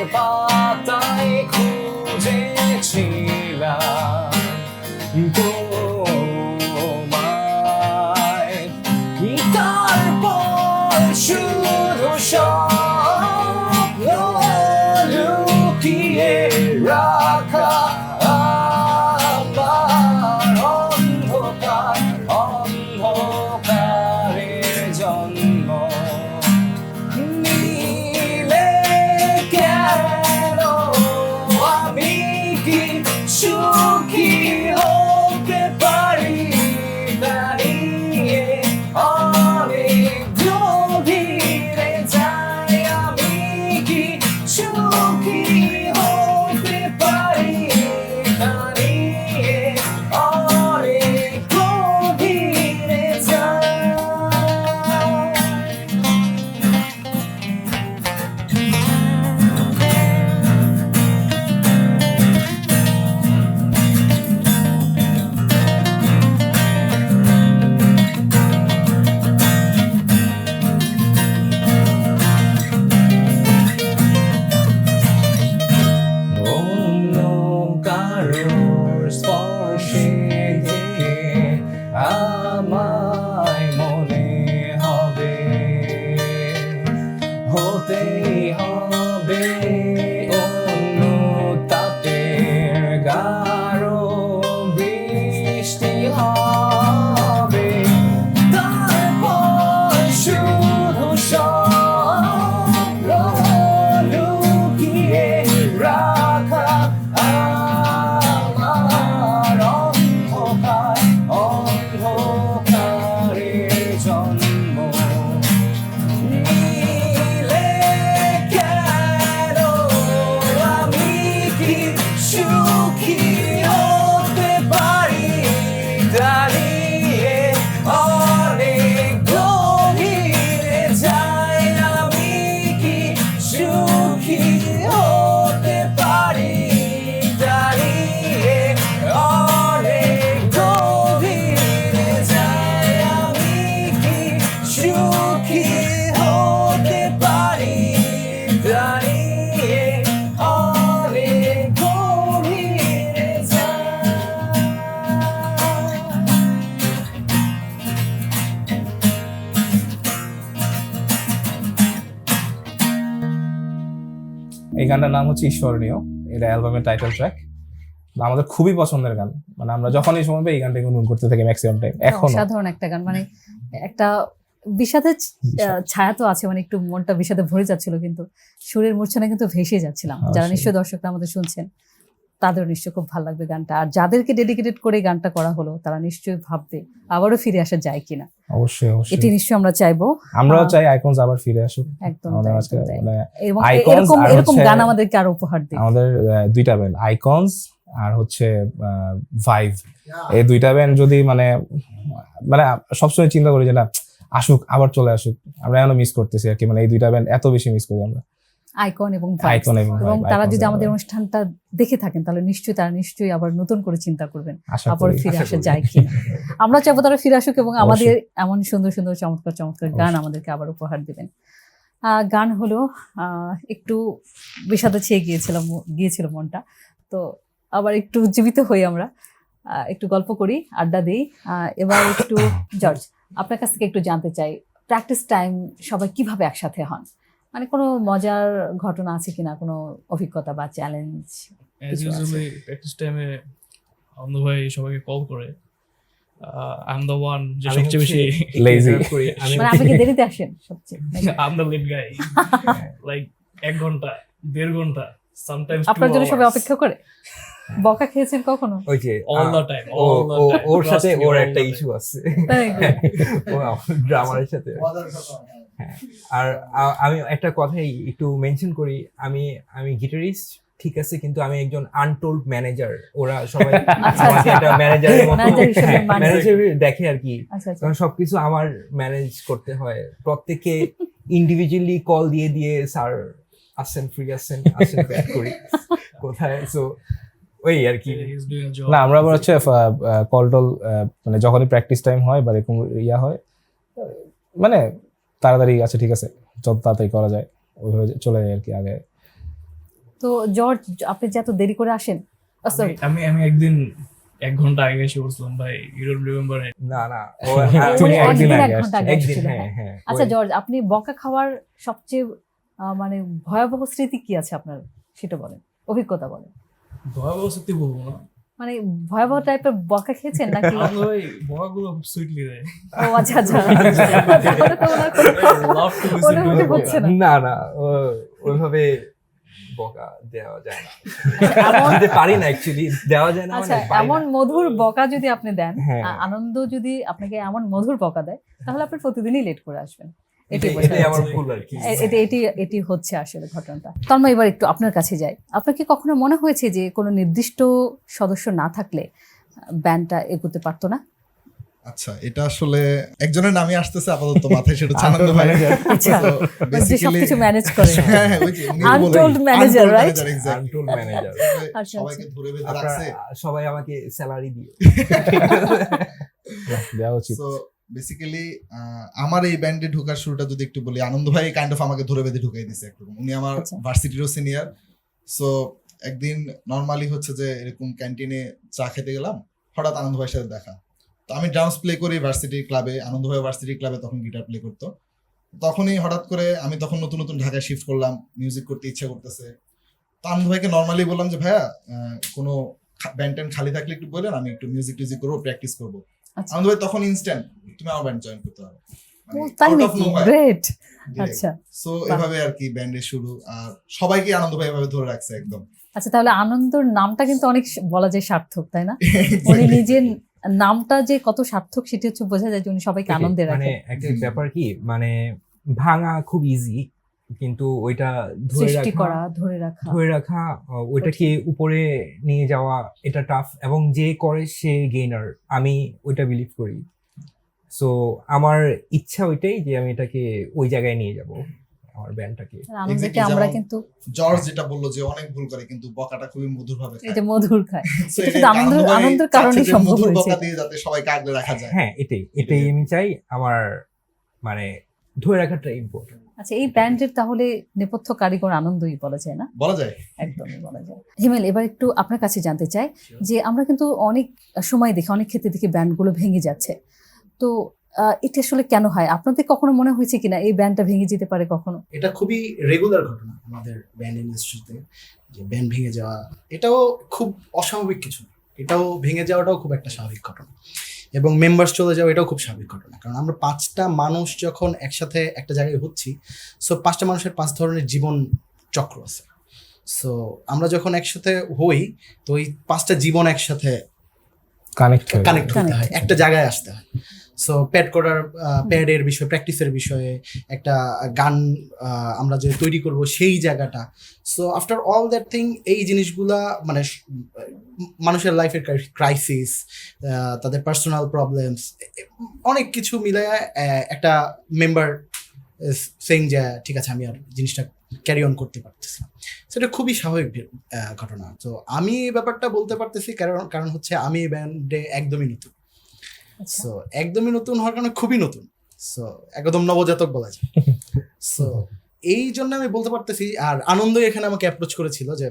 Speaker 1: এই গানটার নাম হচ্ছে ঈশ্বরণীয়, এটা অ্যালবামের টাইটেল ট্র্যাক। আমাদের খুবই পছন্দের গান, মানে আমরা যখনই সময় পাই এই গানটাকে গুনগুন করতে থাকি ম্যাক্সিমাম টাইম এখনো।
Speaker 2: অসাধারণ একটা গান, মানে একটা বিষাদের ছায়া তো আছে, মানে একটু মনটা বিষাদে ভরে যাচ্ছিল, কিন্তু সুরের মূর্ছনা কিন্তু ভেসে যাচ্ছিলাম। যারা
Speaker 1: অবশ্যই।
Speaker 2: নিশ্চয়ই দর্শকরা আমাদের শুনছেন তাদের নিশ্চয়ই খুব ভালো লাগবে গানটা, আর যাদেরকে ডেডিকেটেড করে গানটা করা হলো তারা নিশ্চয়ই ভাববে আবারও ফিরে আসা যায় কিনা।
Speaker 1: অবশ্যই
Speaker 2: এটি
Speaker 1: অবশ্যই
Speaker 2: নিশ্চয়ই আমরা চাইবো,
Speaker 1: আমরাও চাই আইকনস আবার ফিরে আসুক
Speaker 2: একদম
Speaker 1: আমাদের
Speaker 2: তাই,
Speaker 1: আজকে,
Speaker 2: একদম তাই।
Speaker 1: মানে
Speaker 2: এবং
Speaker 1: Icons
Speaker 2: এরকম
Speaker 1: আর
Speaker 2: এরকম
Speaker 1: হচ্ছে
Speaker 2: গান আমাদেরকে আরো উপহার দিই।
Speaker 1: আমাদের দুইটা ব্যান্ড আইকনস আর হচ্ছে ভাইভ, এই দুইটা ব্যান্ড যদি মানে মানে সবসময় চিন্তা করি যে না আসুক, আবার চলে আসুক, আমরা এখনো মিস করতেছি আর কি, মানে এই দুইটা ব্যান্ড এত বেশি মিস করি আমরা,
Speaker 2: আইকন এবং Vibes।
Speaker 1: আইকন এবং
Speaker 2: এবং
Speaker 1: Vibe,
Speaker 2: তারা
Speaker 1: Icons
Speaker 2: যদি
Speaker 1: এবং
Speaker 2: আমাদের
Speaker 1: Vibe।
Speaker 2: অনুষ্ঠানটা দেখে থাকেন তাহলে তারা নিশ্চয়ই আবার নতুন করে চিন্তা করবেন
Speaker 1: আশা
Speaker 2: আবার
Speaker 1: করি।
Speaker 2: ফিরে
Speaker 3: আশা
Speaker 2: আসা
Speaker 3: করি।
Speaker 2: যায় কিনা। আমরা চাইবো তারা ফিরে আসুক এবং আমাদের
Speaker 1: অবশ্যই।
Speaker 2: এমন সুন্দর সুন্দর চমৎকার চমৎকার গান
Speaker 1: অবশ্যই।
Speaker 2: আমাদেরকে আবার উপহার দিবেন। গান হলো একটু বিষাদে ছেয়ে গিয়েছিল মনটা, তো আবার একটু জীবিত হই আমরা, একটু গল্প করি, আড্ডা দিই। এবার একটু জর্জ, আপনার কাছ থেকে একটু জানতে চাই, প্র্যাকটিস টাইম সবাই কিভাবে একসাথে হন, মানে কোনো মজার ঘটনা আছে কিনা, কোনো অভিজ্ঞতা বা চ্যালেঞ্জ?
Speaker 4: অ্যাজ
Speaker 2: কিছু আছে।
Speaker 4: ইউজুয়ালি প্র্যাকটিস টাইমে আনন্দ ভাই সবাইকে কল করে, আই এম দ্য ওয়ান যে
Speaker 3: আমি
Speaker 4: সবচেয়ে বেশি
Speaker 3: হচ্ছে
Speaker 1: Lazy।
Speaker 3: interrupt করি, আমি
Speaker 2: মানে আপনি কি দেরিতে আসেন সবচেয়ে?
Speaker 4: I am the late guy, like 1 ঘন্টা 1.5 ঘন্টা সামটাইমস
Speaker 2: আপনার জন্য সবাই অপেক্ষা করে? বকা খেয়েছেন কখনো?
Speaker 3: ওই যে
Speaker 4: অল দ্য টাইম
Speaker 3: ওর সাথে ওর একটা ইস্যু আছে,
Speaker 2: তাই?
Speaker 3: ও ড্রামারের সাথে।
Speaker 5: মজার কথা।
Speaker 3: আর আমি একটা কথাই একটু মেনশন করি, আমি গিটারিস্ট ঠিক আছে, কিন্তু আমি একজন আনটোল্ড ম্যানেজার। ওরা সবাই
Speaker 2: আচ্ছা,
Speaker 3: আমাকে একটা ম্যানেজারের মতো
Speaker 2: Manager হিসেবে মানে।
Speaker 3: ম্যানেজার দেখে আর কি,
Speaker 2: আচ্ছা আচ্ছা।
Speaker 3: কারণ সবকিছু আমার ম্যানেজ করতে হয়। প্রত্যেককে ইন্ডিভিজুয়ালি কল দিয়ে দিয়ে স্যার আসেন, ফ্রি আসেন ব্যাক করি কোথায়, সো ওই আর কি।
Speaker 4: He is doing a job.
Speaker 1: না আমরা আবার হচ্ছে কল টল, মানে যখনই প্র্যাকটিস টাইম হয় বা এরকম ইয়া হয়, মানে তাড়াতাড়ি আচ্ছা ঠিক আছে যত তাড়াতাড়ি করা যায় ওইভাবে চলে যায় আর কি আগে।
Speaker 2: তো জর্জ, আপনি যে এত দেরি করে আসেন, সরি,
Speaker 4: আমি একদিন 1 ঘন্টা আগে এসে বলছিলাম ভাই, ইউ ডোন্ট রিমেম্বার ইট।
Speaker 3: না না ও
Speaker 1: তুমি একদিন আগে
Speaker 2: এক ঘন্টা আগে
Speaker 3: একদিন,
Speaker 2: এসেছিলেন,
Speaker 3: হ্যাঁ
Speaker 2: হ্যাঁ।
Speaker 3: হ্যাঁ
Speaker 2: আচ্ছা জর্জ, আপনি বকা খাওয়ার সবচেয়ে মানে ভয়াবহ স্মৃতি কি আছে আপনার, সেটা বলেন, অভিজ্ঞতা বলেন।
Speaker 4: ভয়াবহ সত্যি বলবো না,
Speaker 2: মানে ভয়াবহ টাইপের বকা খেয়েছেন নাকি?
Speaker 4: আনন্দ ভাই বকাগুলো খুব সুইটলি দেয়।
Speaker 2: ও আচ্ছা আচ্ছা, তাহলে তো ওনার কোনো
Speaker 4: লাভ টু লিসেন টু
Speaker 2: অনুভূতি হচ্ছে না।
Speaker 3: না না ওইভাবে বকা দেওয়া যায় না,
Speaker 2: এমন-
Speaker 3: দিতে পারি না অ্যাকচুয়ালি, দেওয়া যায় না মানে
Speaker 2: আচ্ছা,
Speaker 3: পারি
Speaker 2: এমন
Speaker 3: না।
Speaker 2: মধুর বকা যদি আপনি দেন,
Speaker 3: হ্যাঁ।
Speaker 2: আনন্দ যদি আপনাকে এমন মধুর বকা দেয়, তাহলে আপনি প্রতিদিনই লেট করে আসবেন। এটাই
Speaker 3: এটাই
Speaker 2: বোঝা
Speaker 3: এটাই আমার
Speaker 2: যাচ্ছে।
Speaker 3: ভুল আর কি।
Speaker 2: এটি হচ্ছে আসলে ঘটনাটা। তন্ময়, এবার একটু আপনার কাছে যাই। আপনার কি কখনো মনে হয়েছে যে কোনো নির্দিষ্ট সদস্য না থাকলে ব্যান্ডটা এগোতে পারতো না?
Speaker 6: আচ্ছা, এটা আসলে একজনের নামই আসতেছে আপাতত মাথায়, সেটা হচ্ছে আনন্দ ভাই।
Speaker 2: আচ্ছা,
Speaker 6: So,
Speaker 2: যে
Speaker 6: basically-
Speaker 2: সবকিছু ম্যানেজ করে।
Speaker 6: হ্যাঁ, হ্যাঁ, ওই যে উনি
Speaker 2: Untold
Speaker 6: বলেই-
Speaker 2: manager,
Speaker 6: Untold
Speaker 2: right?
Speaker 6: manager, exactly.
Speaker 3: Untold manager।
Speaker 2: আচ্ছা,
Speaker 6: সবাইকে ধরে বেঁধে
Speaker 3: আপনারা
Speaker 6: রাখছে।
Speaker 3: সবাই আমাকে স্যালারি দিও।
Speaker 1: দেওয়া উচিত।
Speaker 6: So, বেসিক্যালি আমার এই ব্যান্ডে ঢোকার শুরুটা যদি একটু বলি, আনন্দ ভাই কাইন্ড অফ আমাকে ধরে বেঁধে ঢুকাই দিছে একরকম। উনি আমার
Speaker 2: আচ্ছা।
Speaker 6: ভার্সিটিরও সিনিয়র। সো একদিন নর্মালি হচ্ছে যে এরকম ক্যান্টিনে চা খেতে গেলাম, হঠাৎ আনন্দ ভাইয়ের সাথে দেখা। তো আমি ড্রামস প্লে করি ভার্সিটি ক্লাবে, আনন্দ ভাই ভার্সিটি ক্লাবে তখন গিটার প্লে করতো। তখনই হঠাৎ করে আমি তখন নতুন নতুন ঢাকায় শিফট করলাম, মিউজিক করতে ইচ্ছা করতেছে। তো আনন্দ ভাইকে নর্মালি বললাম যে ভাইয়া কোনো ব্যান্ড ট্যান্ড খালি থাকলে একটু বললেন, আমি একটু মিউজিক টিউজিক করবো, প্র্যাকটিস করবো।
Speaker 2: আচ্ছা।
Speaker 6: আনন্দ ভাই তখন ইনস্ট্যান্ট, তুমি আমার ব্যান্ড জয়েন করতে হবে।
Speaker 2: ও, তাই নাকি? গ্রেট। আচ্ছা
Speaker 6: সো এভাবে আর কি ব্যান্ডের শুরু, আর সবাইকে আনন্দ ভাই এভাবে ধরে রাখছে একদম।
Speaker 2: আচ্ছা, তাহলে আনন্দর নামটা কিন্তু অনেক বলা যায় সার্থক, তাই না? উনি নিজের নামটা যে কত সার্থক সেটা হচ্ছে বোঝা যায় যে উনি সবাইকে আনন্দে
Speaker 3: মানে
Speaker 2: রাখেন।
Speaker 3: একটা ব্যাপার কি, মানে ভাঙা খুব ইজি, কিন্তু ওইটা
Speaker 2: সৃষ্টি করা, ধরে রাখা
Speaker 3: ওইটাকে উপরে নিয়ে যাওয়া এটা টাফ, এবং যে করে সে গেইনার, আমি ওইটা বিলিভ করি। সো আমার ইচ্ছা ওইটাই যে আমি এটাকে ওই জায়গায় নিয়ে যাব, আমার ব্যান্ডটাকে।
Speaker 2: আনন্দকে
Speaker 6: Exactly,
Speaker 2: আমরা
Speaker 6: যেমন
Speaker 2: কিন্তু
Speaker 6: জর্জ যেটা বললো যে অনেক ভুল করে, কিন্তু বকাটা খুবই মধুর ভাবে
Speaker 2: এই যে মধুর খায়,
Speaker 6: So
Speaker 2: এটা
Speaker 6: এটাই
Speaker 2: শুধু
Speaker 6: ভাই
Speaker 2: আনন্দের
Speaker 6: চাচ্ছে
Speaker 2: কারণেই
Speaker 6: যে
Speaker 2: সম্ভব
Speaker 6: মধুর
Speaker 2: হয়েছে।
Speaker 6: বকা দিয়ে যাতে সবাইকে আগলে রাখা যায়।
Speaker 3: হ্যাঁ, এটাই আমি চাই, আমার মানে ধরে রাখাটা ইম্পর্টেন্ট।
Speaker 2: আচ্ছা, এই ব্যান্ডের তাহলে নেপথ্য কারিগর আনন্দই বলা যায় না?
Speaker 6: বলা যায়।
Speaker 2: একদমই বলা যায়। হিমেল, এবার একটু আপনার কাছে জানতে চাই যে আমরা কিন্তু অনেক সময় দেখি, অনেক ক্ষেত্রে দেখি ব্যান্ডগুলো ভেঙে যাচ্ছে। তো এটা আসলে কেন হয়? আপনাদের কখনো মনে হয়েছে কিনা এই ব্যান্ডটা ভেঙে যেতে পারে কখনো?
Speaker 5: এটা খুবই রেগুলার ঘটনা আমাদের ব্যান্ড ইন্ডাস্ট্রিতে, যে ব্যান্ড ভেঙে যাওয়া এটাও খুব অস্বাভাবিক কিছু না। এটাও ভেঙে যাওয়াটাও খুব একটা স্বাভাবিক ঘটনা, এবং মেম্বার্স চলে যাওয়া এটাও খুব স্বাভাবিক ঘটনা। কারণ আমরা 5টা মানুষ যখন একসাথে একটা জায়গায় হচ্ছি, সো 5টা মানুষের 5 ধরনের জীবন চক্র আছে। সো আমরা যখন একসাথে হই, তো ওই 5টা জীবন একসাথে
Speaker 1: কানেক্ট
Speaker 5: হতে হয়, একটা জায়গায় আসতে হয়। সো প্যাডের বিষয়, প্র্যাকটিসের বিষয়ে, একটা গান আমরা যে তৈরি করব সেই জায়গাটা। So after all that thing, এই জিনিসগুলা মানে মানুষের লাইফের ক্রাইসিস, তাদের পার্সোনাল প্রবলেমস, অনেক কিছু মিলায় একটা মেম্বার সেইং যে ঠিক আছে আমি আর জিনিসটা ক্যারি অন করতে পারতেছি না, সেটা খুবই স্বাভাবিক ঘটনা। তো আমি এই ব্যাপারটা বলতে পারতেছি কারণ হচ্ছে আমি এই ব্যান্ডে একদমই নতুন। সো একদমই নতুন হওয়ার কারণে খুবই নতুন, সো একদম নবজাতক বলা যায়। সো এই জন্য আমি বলতে পারতেছি। আর আনন্দ এখানে আমাকে অ্যাপ্রোচ করেছিল যে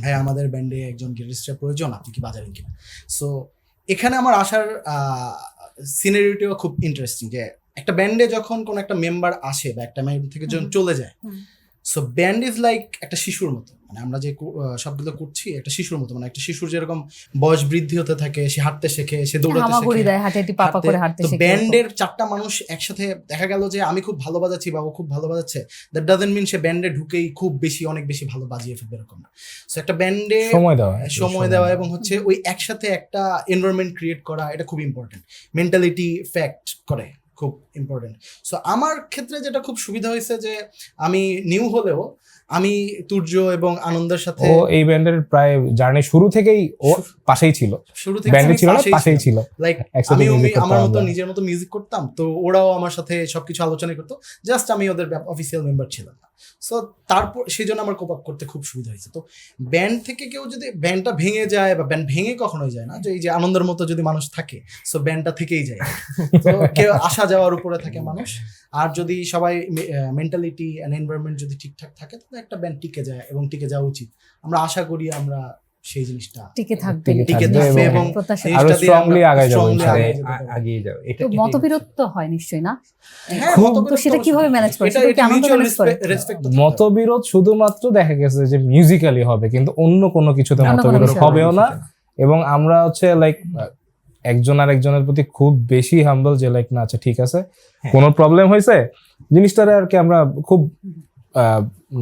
Speaker 5: ভাই আমাদের ব্যান্ডে একজন গিটারিস্টের প্রয়োজন, আপনি কি বাজাবেন কিনা। সো এখানে আমার আসার সিনারিওটিও খুব ইন্টারেস্টিং, যে একটা ব্যান্ডে যখন কোনো একটা মেম্বার আসে বা একটা ব্যান্ড থেকে যখন চলে যায়, সো ব্যান্ড ইজ লাইক একটা শিশুর মতো। মানে আমরা যে সবগুলো করছি একটা শিশুর মতো, মানে একটা শিশুর যেরকম বয়স বৃদ্ধি হতে থাকে, সে হাঁটতে শেখে, সে দৌড়াতে শেখে। তো ব্যান্ডের 4টা মানুষ একসাথে দেখা গেল যে আমি খুব ভালো বাজাচ্ছি বা ও খুব ভালো বাজাচ্ছে, দ্যাট ডাজন্ট মিন সে ব্যান্ডে ঢুকেই খুব বেশি অনেক বেশি ভালো বাজিয়ে ফেলবে, এরকম না। সো একটা ব্যান্ডে সময় দেওয়া এবং হচ্ছে ওই একসাথে একটা এনভায়রনমেন্ট ক্রিয়েট করা, এটা খুব ইম্পর্টেন্ট। মেন্টালিটি ফ্যাক্ট করে খুব ইম্পর্টেন্ট। সো আমার ক্ষেত্রে যেটা খুব সুবিধা হয়েছে যে আমি নিউ হলেও আমি তুর্য এবং আনন্দের সাথে,
Speaker 1: ও এই ব্যান্ডের প্রায় জার্নি শুরু থেকেই ও পাশেই ছিল,
Speaker 5: শুরু থেকে
Speaker 1: ব্যান্ডে ছিল না, পাশেই ছিল।
Speaker 5: লাইক আমি আমার মতো নিজের মতো মিউজিক করতাম, তো ওরাও আমার সাথে সবকিছু আলোচনা করতো, জাস্ট আমি ওদের অফিসিয়াল মেম্বার ছিলাম না। সো তারপর সেই জন্য আমার কোপ আপ করতে খুব সুবিধা হয়েছে। তো ব্যান্ড থেকে কেউ যদি ব্যান্ডটা ভেঙে যায়, বা ব্যান্ড ভেঙে কখনোই যায় না, যে এই যে আনন্দের মতো যদি মানুষ থাকে, সো ব্যান্ডটা থেকেই যায়। তো কেউ আসা যাওয়ার উপরে থাকে মানুষ, আর যদি সবাই মেন্টালিটি এন্ড এনভায়রনমেন্ট যদি ঠিকঠাক থাকে, তাহলে একটা ব্যান্ড টিকে যায় এবং টিকে যাওয়া উচিত। আমরা আশা করি আমরা সেই জিনিসটা
Speaker 2: টিকে থাকবে
Speaker 5: এবং
Speaker 1: আরো স্ট্রংলি
Speaker 3: আগিয়ে যাও। এটা
Speaker 2: মতবিরোধ তো হয় নিশ্চয়ই না?
Speaker 5: হ্যাঁ,
Speaker 2: তো সেটা কিভাবে ম্যানেজ করে?
Speaker 1: মতবিরোধ শুধুমাত্র দেখা গেছে যে মিউজিক্যালি হবে, কিন্তু অন্য কোনো কিছুতে মতবিরোধ হবেও না। এবং আমরা হচ্ছে লাইক একজন আর একজনের প্রতি খুব বেশি হাম্বল, যে লাইক না আচ্ছা ঠিক আছে, কোনো প্রবলেম হয়েছে জিনিসটারে আর কি আমরা খুব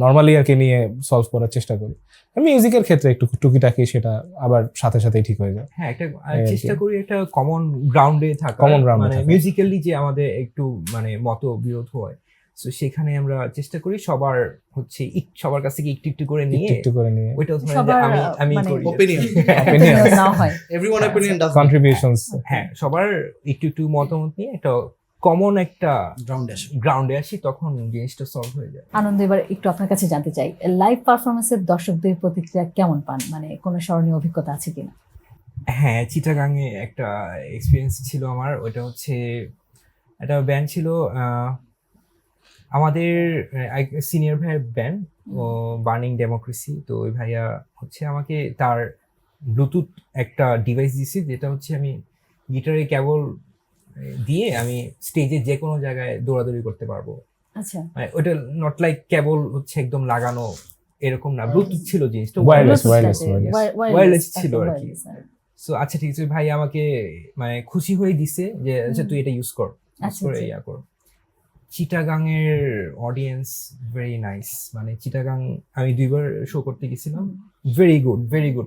Speaker 1: নর্মালি আর কি নিয়ে সলভ করার চেষ্টা করি। মিউজিকের ক্ষেত্রে একটু টুকিটাকি সেটা আবার সাথে সাথেই ঠিক হয়ে যায়।
Speaker 3: হ্যাঁ, একটা চেষ্টা করি একটা কমন গ্রাউন্ডে থাকা, মানে মিউজিক্যালি যে আমাদের একটু মানে মতবিরোধ হয়, সো সেখানে আমরা চেষ্টা করি সবার হচ্ছে সবার কাছ থেকে একটু একটু করে নিয়ে ওইটা আমি করি
Speaker 5: opinion না হয়, everyone opinion does
Speaker 1: contributions,
Speaker 3: হ্যাঁ সবার একটু একটু মতামত নিয়ে একটা কমন একটা গ্রাউন্ডে আসি, তখন জিনিসটা সলভ হয়ে যায়।
Speaker 2: আনন্দ, এবার একটু আপনার কাছে জানতে চাই, লাইভ পারফরমেন্সের দর্শকদের প্রতিক্রিয়া কেমন পান? মানে কোনো স্মরণীয় অভিজ্ঞতা আছে কিনা?
Speaker 3: হ্যাঁ, চিটাগাংয়ে একটা এক্সপিরিয়েন্স ছিল আমার। ওইটা হচ্ছে একটা ব্যান্ড ছিল আমাদের সিনিয়র ভাইয়ের ব্যান্ড, ও বার্নিং ডেমোক্রেসি। তো ওই ভাইয়া হচ্ছে আমাকে তার ব্লুটুথ একটা ডিভাইস দিয়েছে, যেটা হচ্ছে আমি গিটারে কেবল দিয়ে আমি স্টেজে যে কোনো জায়গায় দৌড়াদৌড়ি করতে পারবো।
Speaker 2: আচ্ছা,
Speaker 3: মানে ওটা নট লাইক কেবল হচ্ছে একদম লাগানো এরকম না, ব্লুটুথ ছিল জিনিসটা, ওয়্যারলেস ছিল আর কি। সো আচ্ছা ঠিক আছে, ভাই আমাকে মানে খুশি হয়ে দিছে যে আচ্ছা তুই এটা ইউজ কর, ইয়া কর। চিটাগাং এর অডিয়েন্স ভেরি নাইস, মানে চিটাগাং আমি 2বার শো করতে গেছিলাম, ভেরি গুড,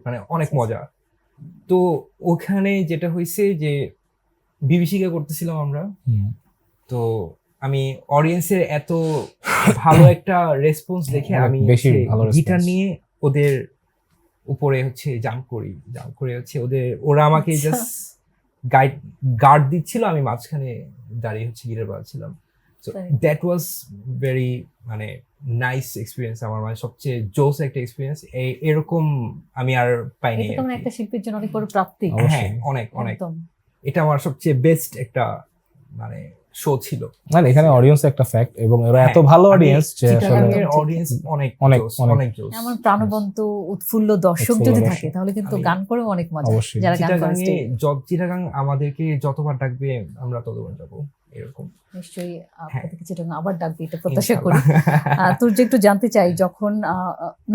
Speaker 3: মানে অনেক মজা। তো ওখানে যেটা হয়েছে যে বিভীষিকা করতেছিলাম আমরা, তো আমি অডিয়েন্সের এত ভালো একটা রেসপন্স দেখে আমি গিটার নিয়ে ওদের উপরে হচ্ছে জাম্প করে হচ্ছে ওরা আমাকে জাস্ট গার্ড দিচ্ছিল, আমি মাঝখানে দাঁড়িয়ে হচ্ছে গিটার বাজাচ্ছিলাম। সো দ্যাট ওয়াজ ভেরি মানে নাইস এক্সপিরিয়েন্স, আমার মানে সবচেয়ে জোস একটা এক্সপিরিয়েন্স। এরকম আমি আর পাইনি।
Speaker 2: এটা একটা শিল্পীর জন্য অনেক বড় প্রাপ্তি।
Speaker 3: হ্যাঁ, অনেক এটা আমার সবচেয়ে বেস্ট একটা মানে শো ছিল।
Speaker 1: মানে এখানে অডিয়েন্স একটা ফ্যাক্ট, এবং ওরা এত
Speaker 3: হ্যাঁ,
Speaker 1: ভালো অডিয়েন্স যে আসলে
Speaker 3: চিটাগাংয়ের অডিয়েন্স অনেক
Speaker 1: অনেক,
Speaker 3: জোস,
Speaker 1: অনেক।
Speaker 3: অনেক জোস।
Speaker 2: এমন প্রাণবন্ত উৎফুল্ল দর্শক
Speaker 1: উৎফুল্ল
Speaker 2: যদি
Speaker 1: দর্শক।
Speaker 2: থাকে তাহলে কিন্তু
Speaker 3: আমি-
Speaker 2: গান করেও অনেক মজা,
Speaker 1: অবশ্যই।
Speaker 2: যারা গান করে
Speaker 3: চিটাগাংয়ে
Speaker 2: stage।
Speaker 3: চিটাগাং আমাদেরকে যতবার ডাকবে আমরা ততবার যাবো, এরকম।
Speaker 2: নিশ্চয়ই
Speaker 3: হ্যাঁ।
Speaker 2: আপনাদেরকে চিটাগাং আবার ডাকবে, এটা প্রত্যাশা করি।
Speaker 3: ইনশাআল্লাহ।
Speaker 2: তোর যে একটু জানতে চাই, যখন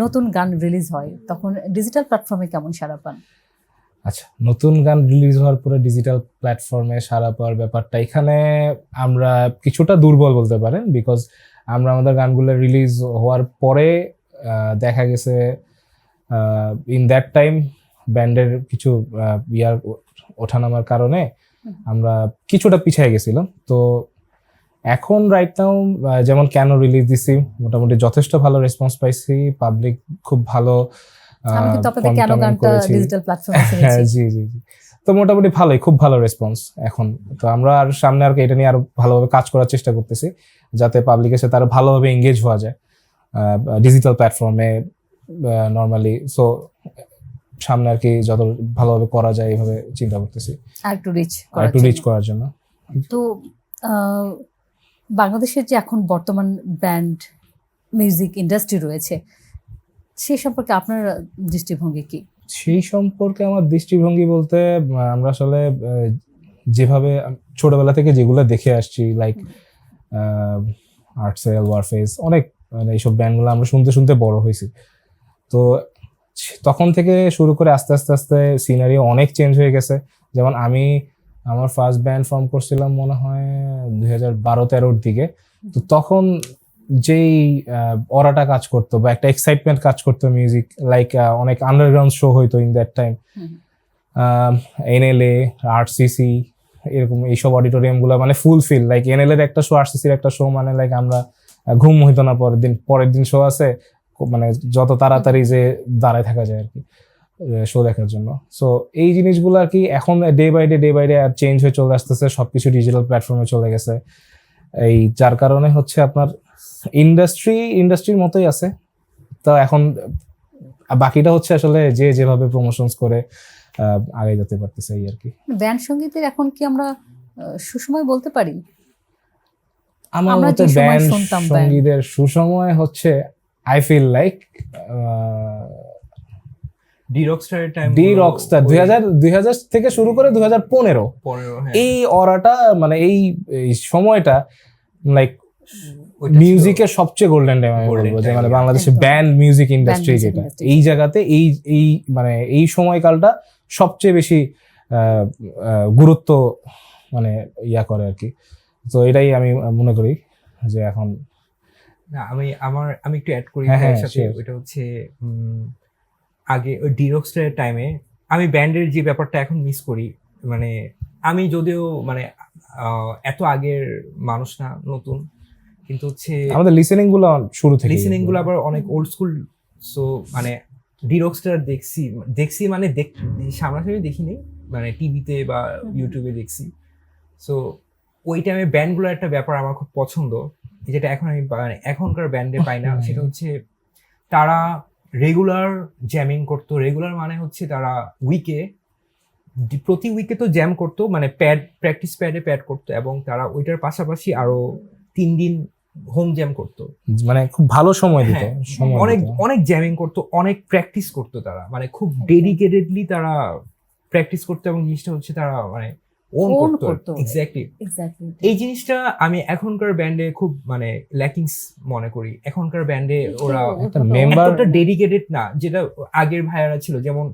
Speaker 2: নতুন গান রিলিজ হয় তখন ডিজিটাল প্ল্যাটফর্মে কেমন সাড়া পান?
Speaker 1: আচ্ছা, নতুন গান রিলিজ হওয়ার পরে ডিজিটাল প্ল্যাটফর্মে সাড়া পাওয়ার ব্যাপারটা এখানে আমরা কিছুটা দুর্বল বলতে পারেন, বিকজ আমরা আমাদের গানগুলো রিলিজ হওয়ার পরে দেখা গেছে ইন দ্যাট টাইম ব্যান্ডের কিছু ইয়ার ওঠানামার কারণে আমরা কিছুটা পিছিয়ে গেছিলাম। তো এখন রাইট নাও যেমন কেন রিলিজ দিছি, মোটামুটি যথেষ্ট ভালো রেসপন্স পাইছি, পাবলিক খুব ভালো
Speaker 2: আমি কিন্তু আপনাদের কেন
Speaker 1: comment
Speaker 2: গানটা
Speaker 1: করেছি।
Speaker 2: ডিজিটাল প্ল্যাটফর্মে
Speaker 1: হ্যাঁ,
Speaker 2: শুনেছি।
Speaker 1: জি জি জি। তো মোটামুটি ভালোই, খুব ভালো রেসপন্স এখন। তো আমরা আর সামনে আর কি এটা নিয়ে আরো ভালোভাবে কাজ করার চেষ্টা করতেছি, যাতে পাবলিকের সাথে আরো ভালোভাবে এঙ্গেজ হওয়া যায় ডিজিটাল প্ল্যাটফর্মে নর্মালি। সো সামনে আর কি যত ভালোভাবে করা যায় এইভাবে চিন্তা করতেছি,
Speaker 2: আর একটু রিচ
Speaker 1: আর একটু রিচ করার জন্য।
Speaker 2: তো বাংলাদেশের যে এখন বর্তমান ব্যান্ড মিউজিক ইন্ডাস্ট্রি রয়েছে, সেই সম্পর্কে আপনার দৃষ্টিভঙ্গি কি?
Speaker 1: সেই সম্পর্কে আমার দৃষ্টিভঙ্গি বলতে আমরা আসলে যেভাবে ছোটবেলা থেকে যেগুলো দেখে আসছি, লাইক আর্টসেল, ওয়ারফেস, অনেক মানে এইসব ব্যান্ডগুলো আমরা শুনতে শুনতে বড় হয়েছি। তো তখন থেকে শুরু করে আস্তে আস্তে আস্তে সিনারি অনেক চেঞ্জ হয়ে গেছে। যেমন আমি আমার ফার্স্ট ব্যান্ড ফর্ম করছিলাম মনে হয় 2012-13 দিকে। তো তখন যেই অরাটা কাজ করতো বা একটা এক্সাইটমেন্ট কাজ করতো মিউজিক, লাইক অনেক আন্ডারগ্রাউন্ড শো হইতো in that time, NLA, RCC, এরকম এইসব অডিটোরিয়ামগুলো মানে ফুলফিল। লাইক NLA এর একটা শো, RCC-র একটা শো, মানে লাইক আমরা ঘুম হইতো না পরের দিন শো আছে, মানে যত তাড়াতাড়ি যে দাঁড়ায় থাকা যায় আর কি শো দেখার জন্য। সো এই জিনিসগুলো আর কি এখন ডে বাই ডে আর চেঞ্জ হয়ে চলে আসতেছে, সবকিছু ডিজিটাল প্ল্যাটফর্মে চলে গেছে। এই যার কারণে হচ্ছে আপনার ইন্ডাস্ট্রির মতোই আছে। তো এখন বাকিটা হচ্ছে আসলে যে যেভাবে প্রমোশনস করে আগে যেতে পারতেছে এই আর কি।
Speaker 2: ব্যান্ড সঙ্গীতের এখন কি আমরা সুসময় বলতে পারি?
Speaker 1: আমার
Speaker 2: আমরা
Speaker 1: মতে
Speaker 2: যে সময়
Speaker 1: ব্যান্ড
Speaker 2: শুনতাম
Speaker 1: সঙ্গীতের সুসময় হচ্ছে আই ফিল লাইক
Speaker 3: ডি রকস্টারের টাইম,
Speaker 1: ডি রকস্টার 2000 থেকে শুরু করে 2015
Speaker 3: 15, হ্যাঁ,
Speaker 1: এই অরাটা, মানে এই সময়টা লাইক
Speaker 3: ওইটা ছিল।
Speaker 1: মিউজিকের সবচেয়ে গোল্ডেন টাইম আমি
Speaker 3: Golden
Speaker 1: বলবো, যে
Speaker 3: time,
Speaker 1: মানে
Speaker 3: yeah.
Speaker 1: বাংলাদেশের
Speaker 2: একদম।
Speaker 1: ব্যান্ড মিউজিক ইন্ডাস্ট্রি
Speaker 2: music
Speaker 1: যেটা
Speaker 2: industry।
Speaker 1: এই জায়গাতে এই মানে এই সময়কালটা সবচেয়ে বেশি গুরুত্ব মানে করে আর কি। তো এটাই আমি মনে করি যে এখন
Speaker 3: না, আমি একটু অ্যাড করি
Speaker 1: হ্যাঁ,
Speaker 3: ভাইয়ের
Speaker 1: হ্যাঁ,
Speaker 3: সাথে।
Speaker 1: sure.
Speaker 3: ওইটা হচ্ছে আগে ওই ডি রকস্টারের টাইমে আমি ব্যান্ডের যে ব্যাপারটা এখন মিস করি। মানে আমি যদিও মানে এত আগের মানুষ না, নতুন, কিন্তু হচ্ছে
Speaker 1: আমাদের লিসেনিং গুলো শুরু থেকে
Speaker 3: লিসেনিং গুলো আবার অনেক ওল্ড স্কুল। সো মানে ডি রকস্টার দেখছি মানে সামনাসামনি দেখিনি, মানে টিভিতে বা ইউটিউবে দেখছি। সো ওই টাইমে ব্যান্ডগুলোর একটা ব্যাপার আমার খুব পছন্দ, যেটা এখন আমি মানে এখনকার ব্যান্ডে পাই না। সেটা হচ্ছে তারা রেগুলার জ্যামিং করতো। রেগুলার মানে হচ্ছে তারা প্রতি উইকে তো জ্যাম করতো, মানে প্র্যাকটিস প্যাড করতো, এবং তারা ওইটার পাশাপাশি আরো 3 দিন হোম জ্যাম করতো।
Speaker 1: মানে খুব ভালো সময় দিত,
Speaker 3: হ্যাঁ,
Speaker 1: সময়
Speaker 3: অনেক
Speaker 1: দিত।
Speaker 3: অনেক জ্যামিং করতো, অনেক প্র্যাকটিস করতো তারা, মানে খুব ডেডিকেটেডলি তারা প্র্যাকটিস করতো, এবং জিনিসটা হচ্ছে তারা মানে ওন
Speaker 2: Own
Speaker 3: করতো।
Speaker 2: করতো।
Speaker 3: Exactly
Speaker 2: exactly.
Speaker 3: এই জিনিসটা আমি এখনকার ব্যান্ডে খুব মানে ল্যাকিংস মনে করি। এখনকার ব্যান্ডে ওরা
Speaker 1: একটা মেম্বার
Speaker 3: এতটা ডেডিকেটেড না, যেটা আগের ভাইয়ারা ছিল। যেমন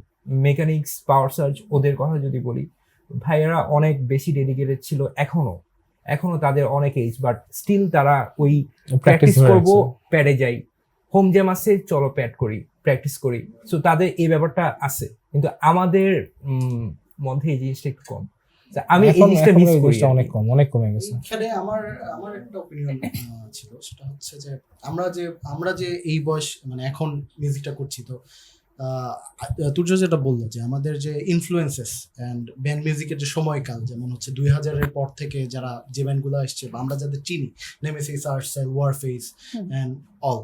Speaker 3: মেকানিক্স, পাওয়ার সার্জ, ওদের কথা যদি বলি, ভাইয়ারা অনেক বেশি ডেডিকেটেড ছিল। এখনো তাদের অনেক এজ, বাট স্টিল তারা ওই প্র্যাকটিস করবো, প্যাডে যাই, হোম জ্যাম আছে, চলো প্যাড করি, প্র্যাকটিস করি। সো তাদের এই ব্যাপারটা আছে, কিন্তু আমাদের মধ্যে এই জিনিসটা একটু কম। আমি এই জিনিসটা মিস করি।
Speaker 1: অনেক কমে গেছে।
Speaker 5: এখানে আমার একটা অপিনিয়ন ছিল, সেটা হচ্ছে যে আমরা যে এই বয়স মানে এখন মিউজিকটা করছি, তো তুর্য যেটা বললো যে আমাদের যে ইনফ্লুয়েন্সেস অ্যান্ড ব্যান্ড মিউজিকের যে সময়কাল, যেমন হচ্ছে 2000-এর পর থেকে যারা যে ব্যান্ডগুলো আসছে বা আমরা যাদের চিনি, Nemesis, Artcell, Warfaze and all,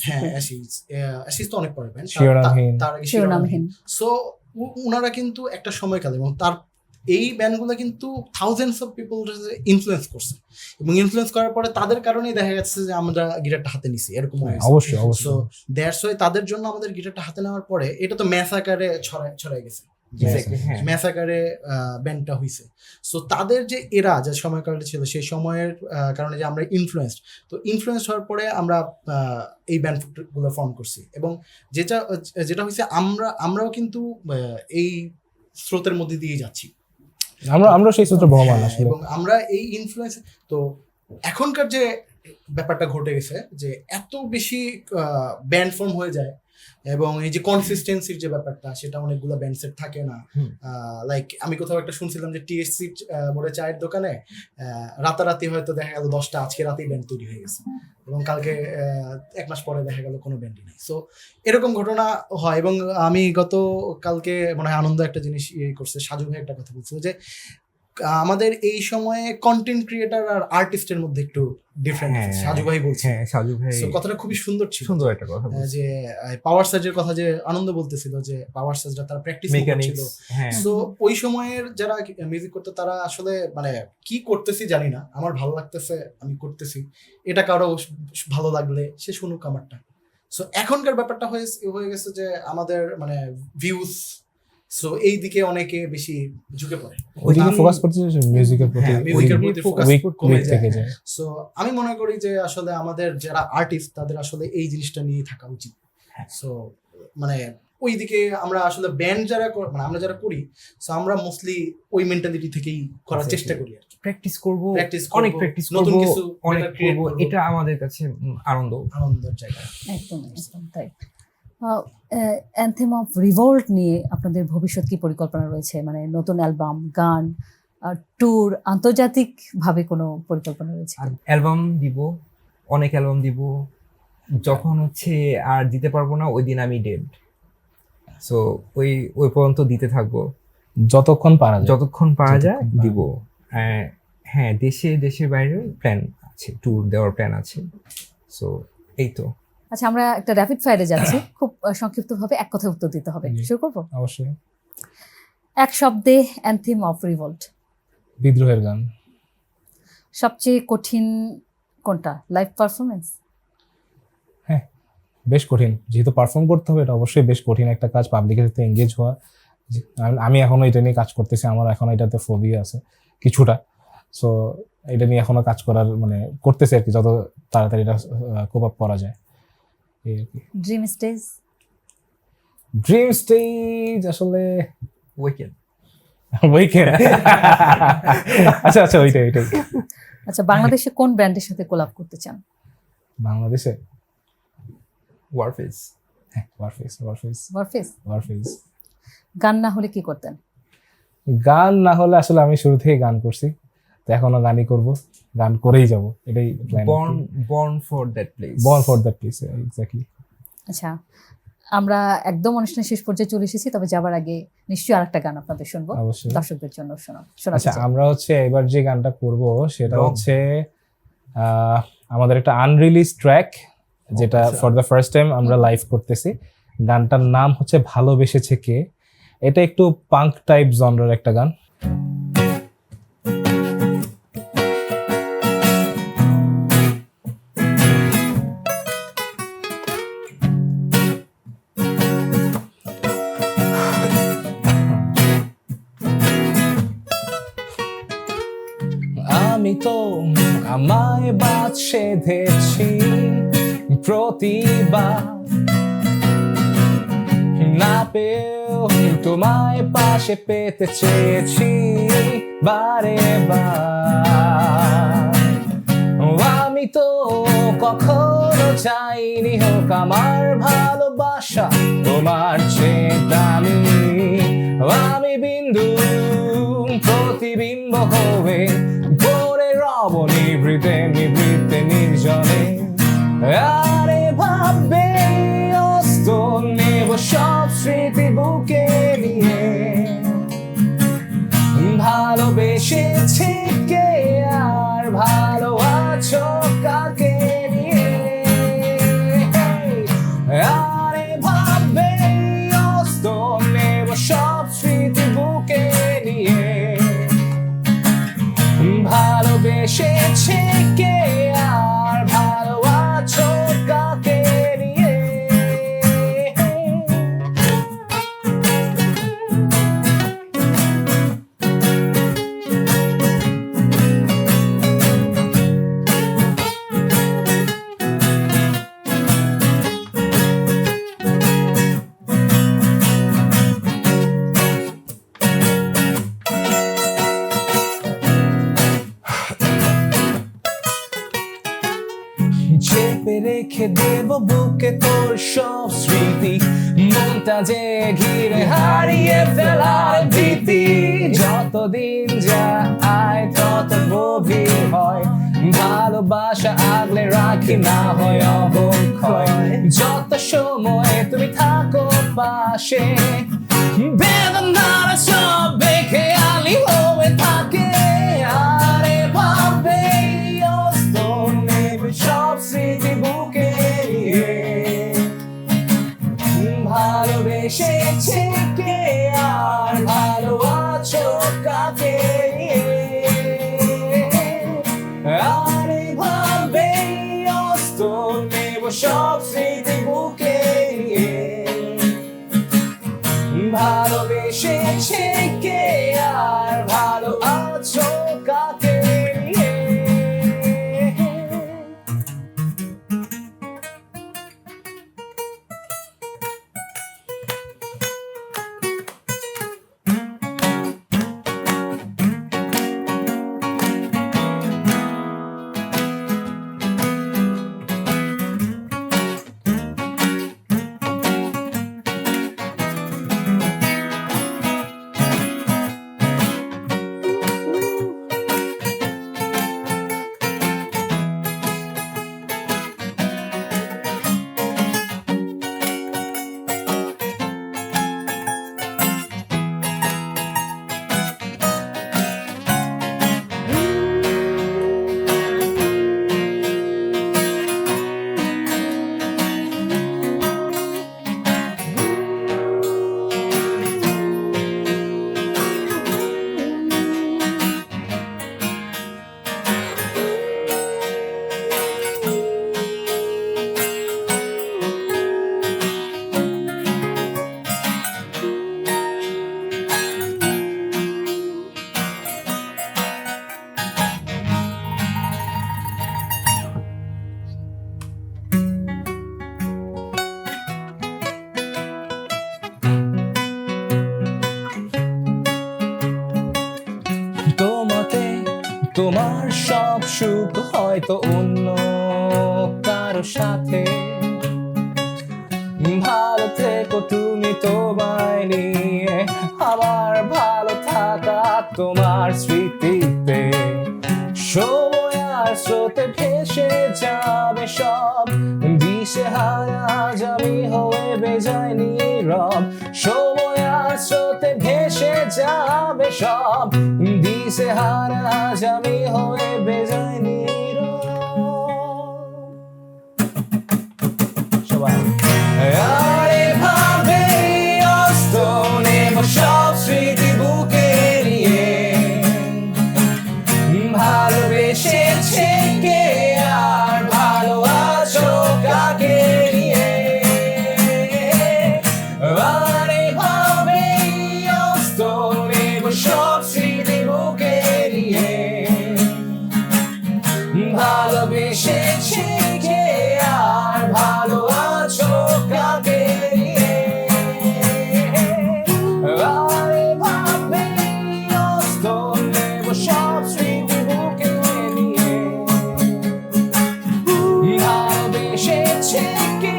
Speaker 5: হ্যাঁ, অ্যাশিস তো অনেক পরে ব্যান্ড, তার আগে শিরোনামহীন। সো ওনারা কিন্তু একটা সময়কাল, এবং এই ব্যান্ডগুলো কিন্তু থাউজেন্ডস অফ পিপল ইনফ্লুয়েন্স করছে, এবং ইনফ্লুয়েন্স করার পরে তাদের কারণেই দেখা যাচ্ছে যে আমরা গিটারটা হাতে নিছি, এরকম
Speaker 1: অবশ্যই
Speaker 5: সো
Speaker 1: অবশ্যই
Speaker 5: দ্যাটস ওয়াই তাদের জন্য আমাদের গিটারটা হাতে নেওয়ার পরে এটা তো ম্যাস আকারে ছড়ায় গেছে,
Speaker 3: Exactly, হ্যাঁ।
Speaker 5: ম্যাস আকারে ব্যান্ডটা হইছে। সো তাদের যে এরা যে সময়কালটা ছিল সেই সময়ের কারণে যে আমরা ইনফ্লুয়েন্সড, তো ইনফ্লুয়েন্সড হওয়ার পরে আমরা এই ব্যান্ডগুলো ফর্ম করছি, এবং যেটা হয়েছে আমরাও কিন্তু এই স্রোতের মধ্যে দিয়ে যাচ্ছি,
Speaker 1: আমরা সেই সূত্রে বহমান
Speaker 5: হ্যাঁ,
Speaker 1: আসলে।
Speaker 5: এবং আমরা এই ইনফ্লুয়েন্স, তো এখনকার যে ব্যাপারটা ঘটে গেছে যে এত বেশি ব্যান্ড ফর্ম হয়ে যায়, এবং এই যে কনসিস্টেন্সির যে ব্যাপারটা সেটা অনেকগুলো ব্যান্ড সেট থাকে না। লাইক আমি কোথাও একটা শুনছিলাম যে টিএসসি বলে চায়ের দোকানে রাতারাতি হয়তো দেখা গেল 10টা আজকে রাতেই ব্যান্ড তৈরি হয়ে গেছে, এবং কালকে 1 মাস পরে দেখা গেল কোনো ব্যান্ডই নেই। সো এরকম ঘটনা হয়, এবং আমি কালকে মনে হয় আনন্দ একটা জিনিস করছে, সাজু ভাই একটা কথা বলছিল যে আমাদের এই সময়ে কন্টেন্ট ক্রিয়েটার আর আর্টিস্টের মধ্যে একটু ডিফারেন্ট।
Speaker 3: হ্যাঁ,
Speaker 5: সাজু ভাই বলছে,
Speaker 3: হ্যাঁ সাজু ভাই
Speaker 5: So, কথাটা খুবই সুন্দর ছিল,
Speaker 3: সুন্দর একটা কথা বলছে।
Speaker 5: যে পাওয়ার সার্জের কথা যে আনন্দ বলতেছিল যে পাওয়ার সার্জরা তারা প্র্যাকটিস করছিল।
Speaker 3: মেকানিক্স, হ্যাঁ
Speaker 5: সো ওই সময়ের যারা মিউজিক করতো তারা আসলে মানে কি করতেছি জানি না, আমার ভালো লাগতেছে আমি করতেছি, এটা কারো ভালো লাগলে সে শুনুক আমারটা। সো এখনকার ব্যাপারটা হয়ে গেছে যে আমাদের মানে ভিউজ, সো এই দিকে অনেকে বেশি ঝুঁকে পড়ে,
Speaker 1: ওইদিকে ফোকাস করতে মিউজিকের প্রতি,
Speaker 5: হ্যাঁ, মিউজিকের প্রতি ফোকাস
Speaker 1: weak
Speaker 5: কমে
Speaker 1: থেকে
Speaker 5: যায়।
Speaker 1: যায়।
Speaker 5: সো আমি মনে করি যে আসলে আমাদের যারা আর্টিস্ট তাদের আসলে এই জিনিসটা নিয়ে থাকা উচিত। সো মানে ওইদিকে আমরা আসলে ব্যান্ড মানে আমরা যারা করি, সো আমরা মোস্টলি ওই মেন্টালিটি থেকেই করার চেষ্টা করি আর কি।
Speaker 3: প্র্যাকটিস করব,
Speaker 5: প্র্যাকটিস
Speaker 3: অনেক প্র্যাকটিস করব,
Speaker 5: নতুন কিছু
Speaker 3: অনেক
Speaker 5: ক্রিয়েট
Speaker 3: করব, এটা আমাদের কাছে
Speaker 5: আনন্দের জায়গা।
Speaker 2: একদম তাই। অ্যানথেম অফ রিভল্ট নিয়ে আপনাদের ভবিষ্যৎ কি পরিকল্পনা রয়েছে? মানে নতুন অ্যালবাম, গান, ট্যুর, আন্তর্জাতিকভাবে কোনো পরিকল্পনা রয়েছে?
Speaker 3: আর অ্যালবাম দিব, অনেক অ্যালবাম দিব, যখন হচ্ছে আর দিতে পারবো না ওই দিন আমি ডেড। সো ওই পর্যন্ত দিতে থাকবো,
Speaker 1: যতক্ষণ পারা যায়
Speaker 3: যতক্ষণ পারা যায় দিব। হ্যাঁ, দেশের বাইরে প্ল্যান আছে, ট্যুর দেওয়ার প্ল্যান আছে। সো এই তো।
Speaker 2: আচ্ছা, আমরা একটা র্যাপিড ফায়ারে যাচ্ছি, খুব সংক্ষিপ্তভাবে এক কথায় উত্তর দিতে হবে।
Speaker 1: জি।
Speaker 2: শুরু করবো?
Speaker 1: অবশ্যই।
Speaker 2: এক শব্দে অ্যানথেম অফ রিভল্ট।
Speaker 1: বিদ্রোহের গান।
Speaker 2: সবচেয়ে কঠিন কোনটা? Live performance?
Speaker 1: বেশ কঠিন, যেহেতু পারফর্ম করতে হবে, এটা অবশ্যই বেশ কঠিন একটা কাজ, পাবলিকের সাথে এঙ্গেজ হওয়া। আমি এখনো এটা নিয়ে কাজ করতেছি, আমার এখনো এটাতে ফোবিয়া আছে কিছুটা। সো এটা নিয়ে এখনো কাজ করার মানে করতেছি আর কি, যত তাড়াতাড়ি এটা কোপ আপ করা যায় এই আর কি।
Speaker 2: Dream stage?
Speaker 1: ড্রিম স্টেজ আসলে
Speaker 3: উইকেন্ড।
Speaker 1: আচ্ছা ওইটাই।
Speaker 2: আচ্ছা, বাংলাদেশে কোন ব্র্যান্ডের সাথে কোলাব করতে চান?
Speaker 1: বাংলাদেশে
Speaker 3: ওয়ারফেস।
Speaker 2: ওয়ারফেস। গান না হলে কি করতেন?
Speaker 1: গান না হলে আসলে আমি শুরু থেকে গান করছি, তো এখনো গানই করব, গান করেই যাব, এটাই plan.
Speaker 3: born for that place.
Speaker 1: Exactly.
Speaker 2: আচ্ছা, আমরা একদম অনুষ্ঠানের শেষ পর্যায়ে চলে এসেছি, তবে যাবার আগে নিশ্চয়ই আরেকটা গান আপনাদের শুনবো,
Speaker 1: অবশ্যই।
Speaker 2: দর্শকদের জন্য শোনাতে
Speaker 1: আচ্ছা,
Speaker 2: চাই।
Speaker 1: আমরা এবার যে গানটা করব সেটা
Speaker 3: রং।
Speaker 1: হচ্ছে আমাদের একটা আনরিলিজ ট্র্যাক, যেটা ফর দ্য ফার্স্ট টাইম আমরা লাইভ করতেছি। গানটার নাম হচ্ছে ভালোবেসেছে কে। এটা একটু পাঙ্ক টাইপ জনরার একটা গান। আমি তো আমায় বাদ সেধেছি প্রতিবার, না পেয়েও তোমায় পাশে পেতে চেয়েছি বারে বার। আমি তো কখনো চাইনি হোক আমার ভালোবাসা তোমার চেয়ে দামি। আমি বিন্দু প্রতিবিম্ব হয়ে পড়ে রব নিভৃতে নির্জনে। আরে ভাববে অস্ত নেব সব স্মৃতি বুকে নিয়ে। ভালোবেসেছি কে আর ভালো আছো কাকে নিয়ে। আরে ভাববে অস্ত নেব সব স্মৃতি বুকে নিয়ে। চেপে রেখে দেব বুকে তোর সব স্মৃতি, মনটা যে ঘিরে হারিয়ে ফেলার ভীতি। যতদিন যায় তত গভীর হয়, ভালোবাসা আগলে রাখি না হয় অবক্ষয়। যত সময় তুমি থাকো পাশে, বেদনার সব বেখেয়ালি হয়ে থাকে। আরে ভাবে অস্ত নেবে সব স্মৃতি বুকে নিয়ে, ভালোবেসেছে কে আর ভালো আছো কাকে নিয়ে। আরে ভাবে অস্ত নেব সব স্মৃতি বুকে নিয়ে, ভালোবেসেছে কে আর ভালো আছো কাকে নিয়ে। তোমাতে তোমার সব সুখ হয়তো অন্য কারো সাথে, ভালো থেকো তুমি তোমায় নিয়ে, আমার ভালো থাকা তোমার স্মৃতিতে। সময় আর স্রোতে ভেসে যাবে সব, দিশেহারা আজ আমি হয়ে বেজায় নীরব। সময় আর স্রোতে ভেসে যাবে সব, দিশেহারা আজ আমি হয়ে বেজায় নীরব। সবাই আরে ভাবে অস্ত নেব সব স্মৃতি বুকে নিয়ে, ভালোবেসেছে কে আর ভালো আছো কাকে নিয়ে। আরে ভাবে অস্ত নেব সব স্মৃতি বুকে নিয়ে, ভালোবেসেছে কে আর ভালো আছো কাকে নিয়ে। আরে ভাবে অস্ত নেব সব স্মৃতি বুকে নিয়ে, ভালোবেসেছে কে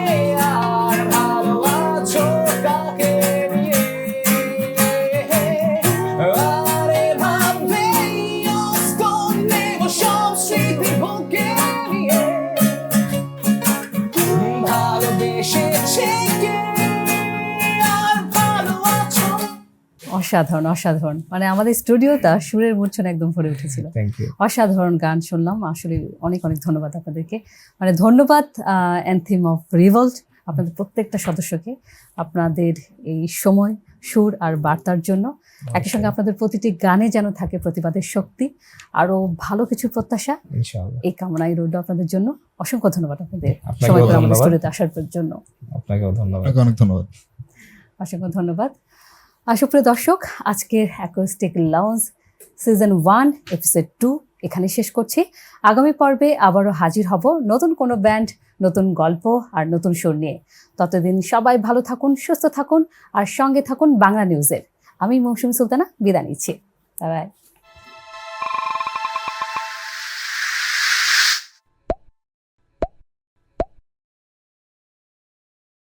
Speaker 1: আর ভালো আছো কাকে নিয়ে। আরে ভাবে অস্ত নেব সব স্মৃতি বুকে নিয়ে, ভালোবেসেছে কে আর ভালো আছো।
Speaker 2: অসাধারণ অসাধারণ, মানে আমাদের স্টুডিওটা সুরের মূর্ছনা একদম ভরে উঠেছিল।
Speaker 1: Thank you.
Speaker 2: অসাধারণ গান শুনলাম, আসলে অনেক অনেক ধন্যবাদ আপনাদেরকে। মানে ধন্যবাদ অ্যান্থেম অফ রিভল্ট আপনাদের প্রত্যেকটা সদস্যকে, আপনাদের এই সময়, সুর আর বার্তার জন্য। একই সঙ্গে আপনাদের প্রতিটি গানে যেন থাকে প্রতিবাদের শক্তি, আরো ভালো কিছু প্রত্যাশা,
Speaker 1: ইনশাআল্লাহ।
Speaker 2: এই কামনাই রইল আপনাদের জন্য। অসংখ্য ধন্যবাদ আপনাদের
Speaker 1: আপনাকেও
Speaker 2: সময় করে আমাদের
Speaker 1: ধন্যবাদ।
Speaker 2: স্টুডিওতে আসার জন্য।
Speaker 1: আপনাকেও ধন্যবাদ।
Speaker 6: আপনাকে অনেক ধন্যবাদ।
Speaker 2: অসংখ্য ধন্যবাদ। সুপ্রিয় দর্শক, আজকের অ্যাকোস্টিক লাউঞ্জ সিজন 1 এপিসোড 2 এখানে শেষ করছি। আগামী পর্বে আবারও হাজির হব নতুন কোনো ব্যান্ড, নতুন গল্প আর নতুন সুর নিয়ে। ততদিন সবাই ভালো থাকুন, সুস্থ থাকুন আর সঙ্গে থাকুন বাংলা নিউজের। আমি মৌসুমী সুলতানা বিদায় নিচ্ছি। বাই।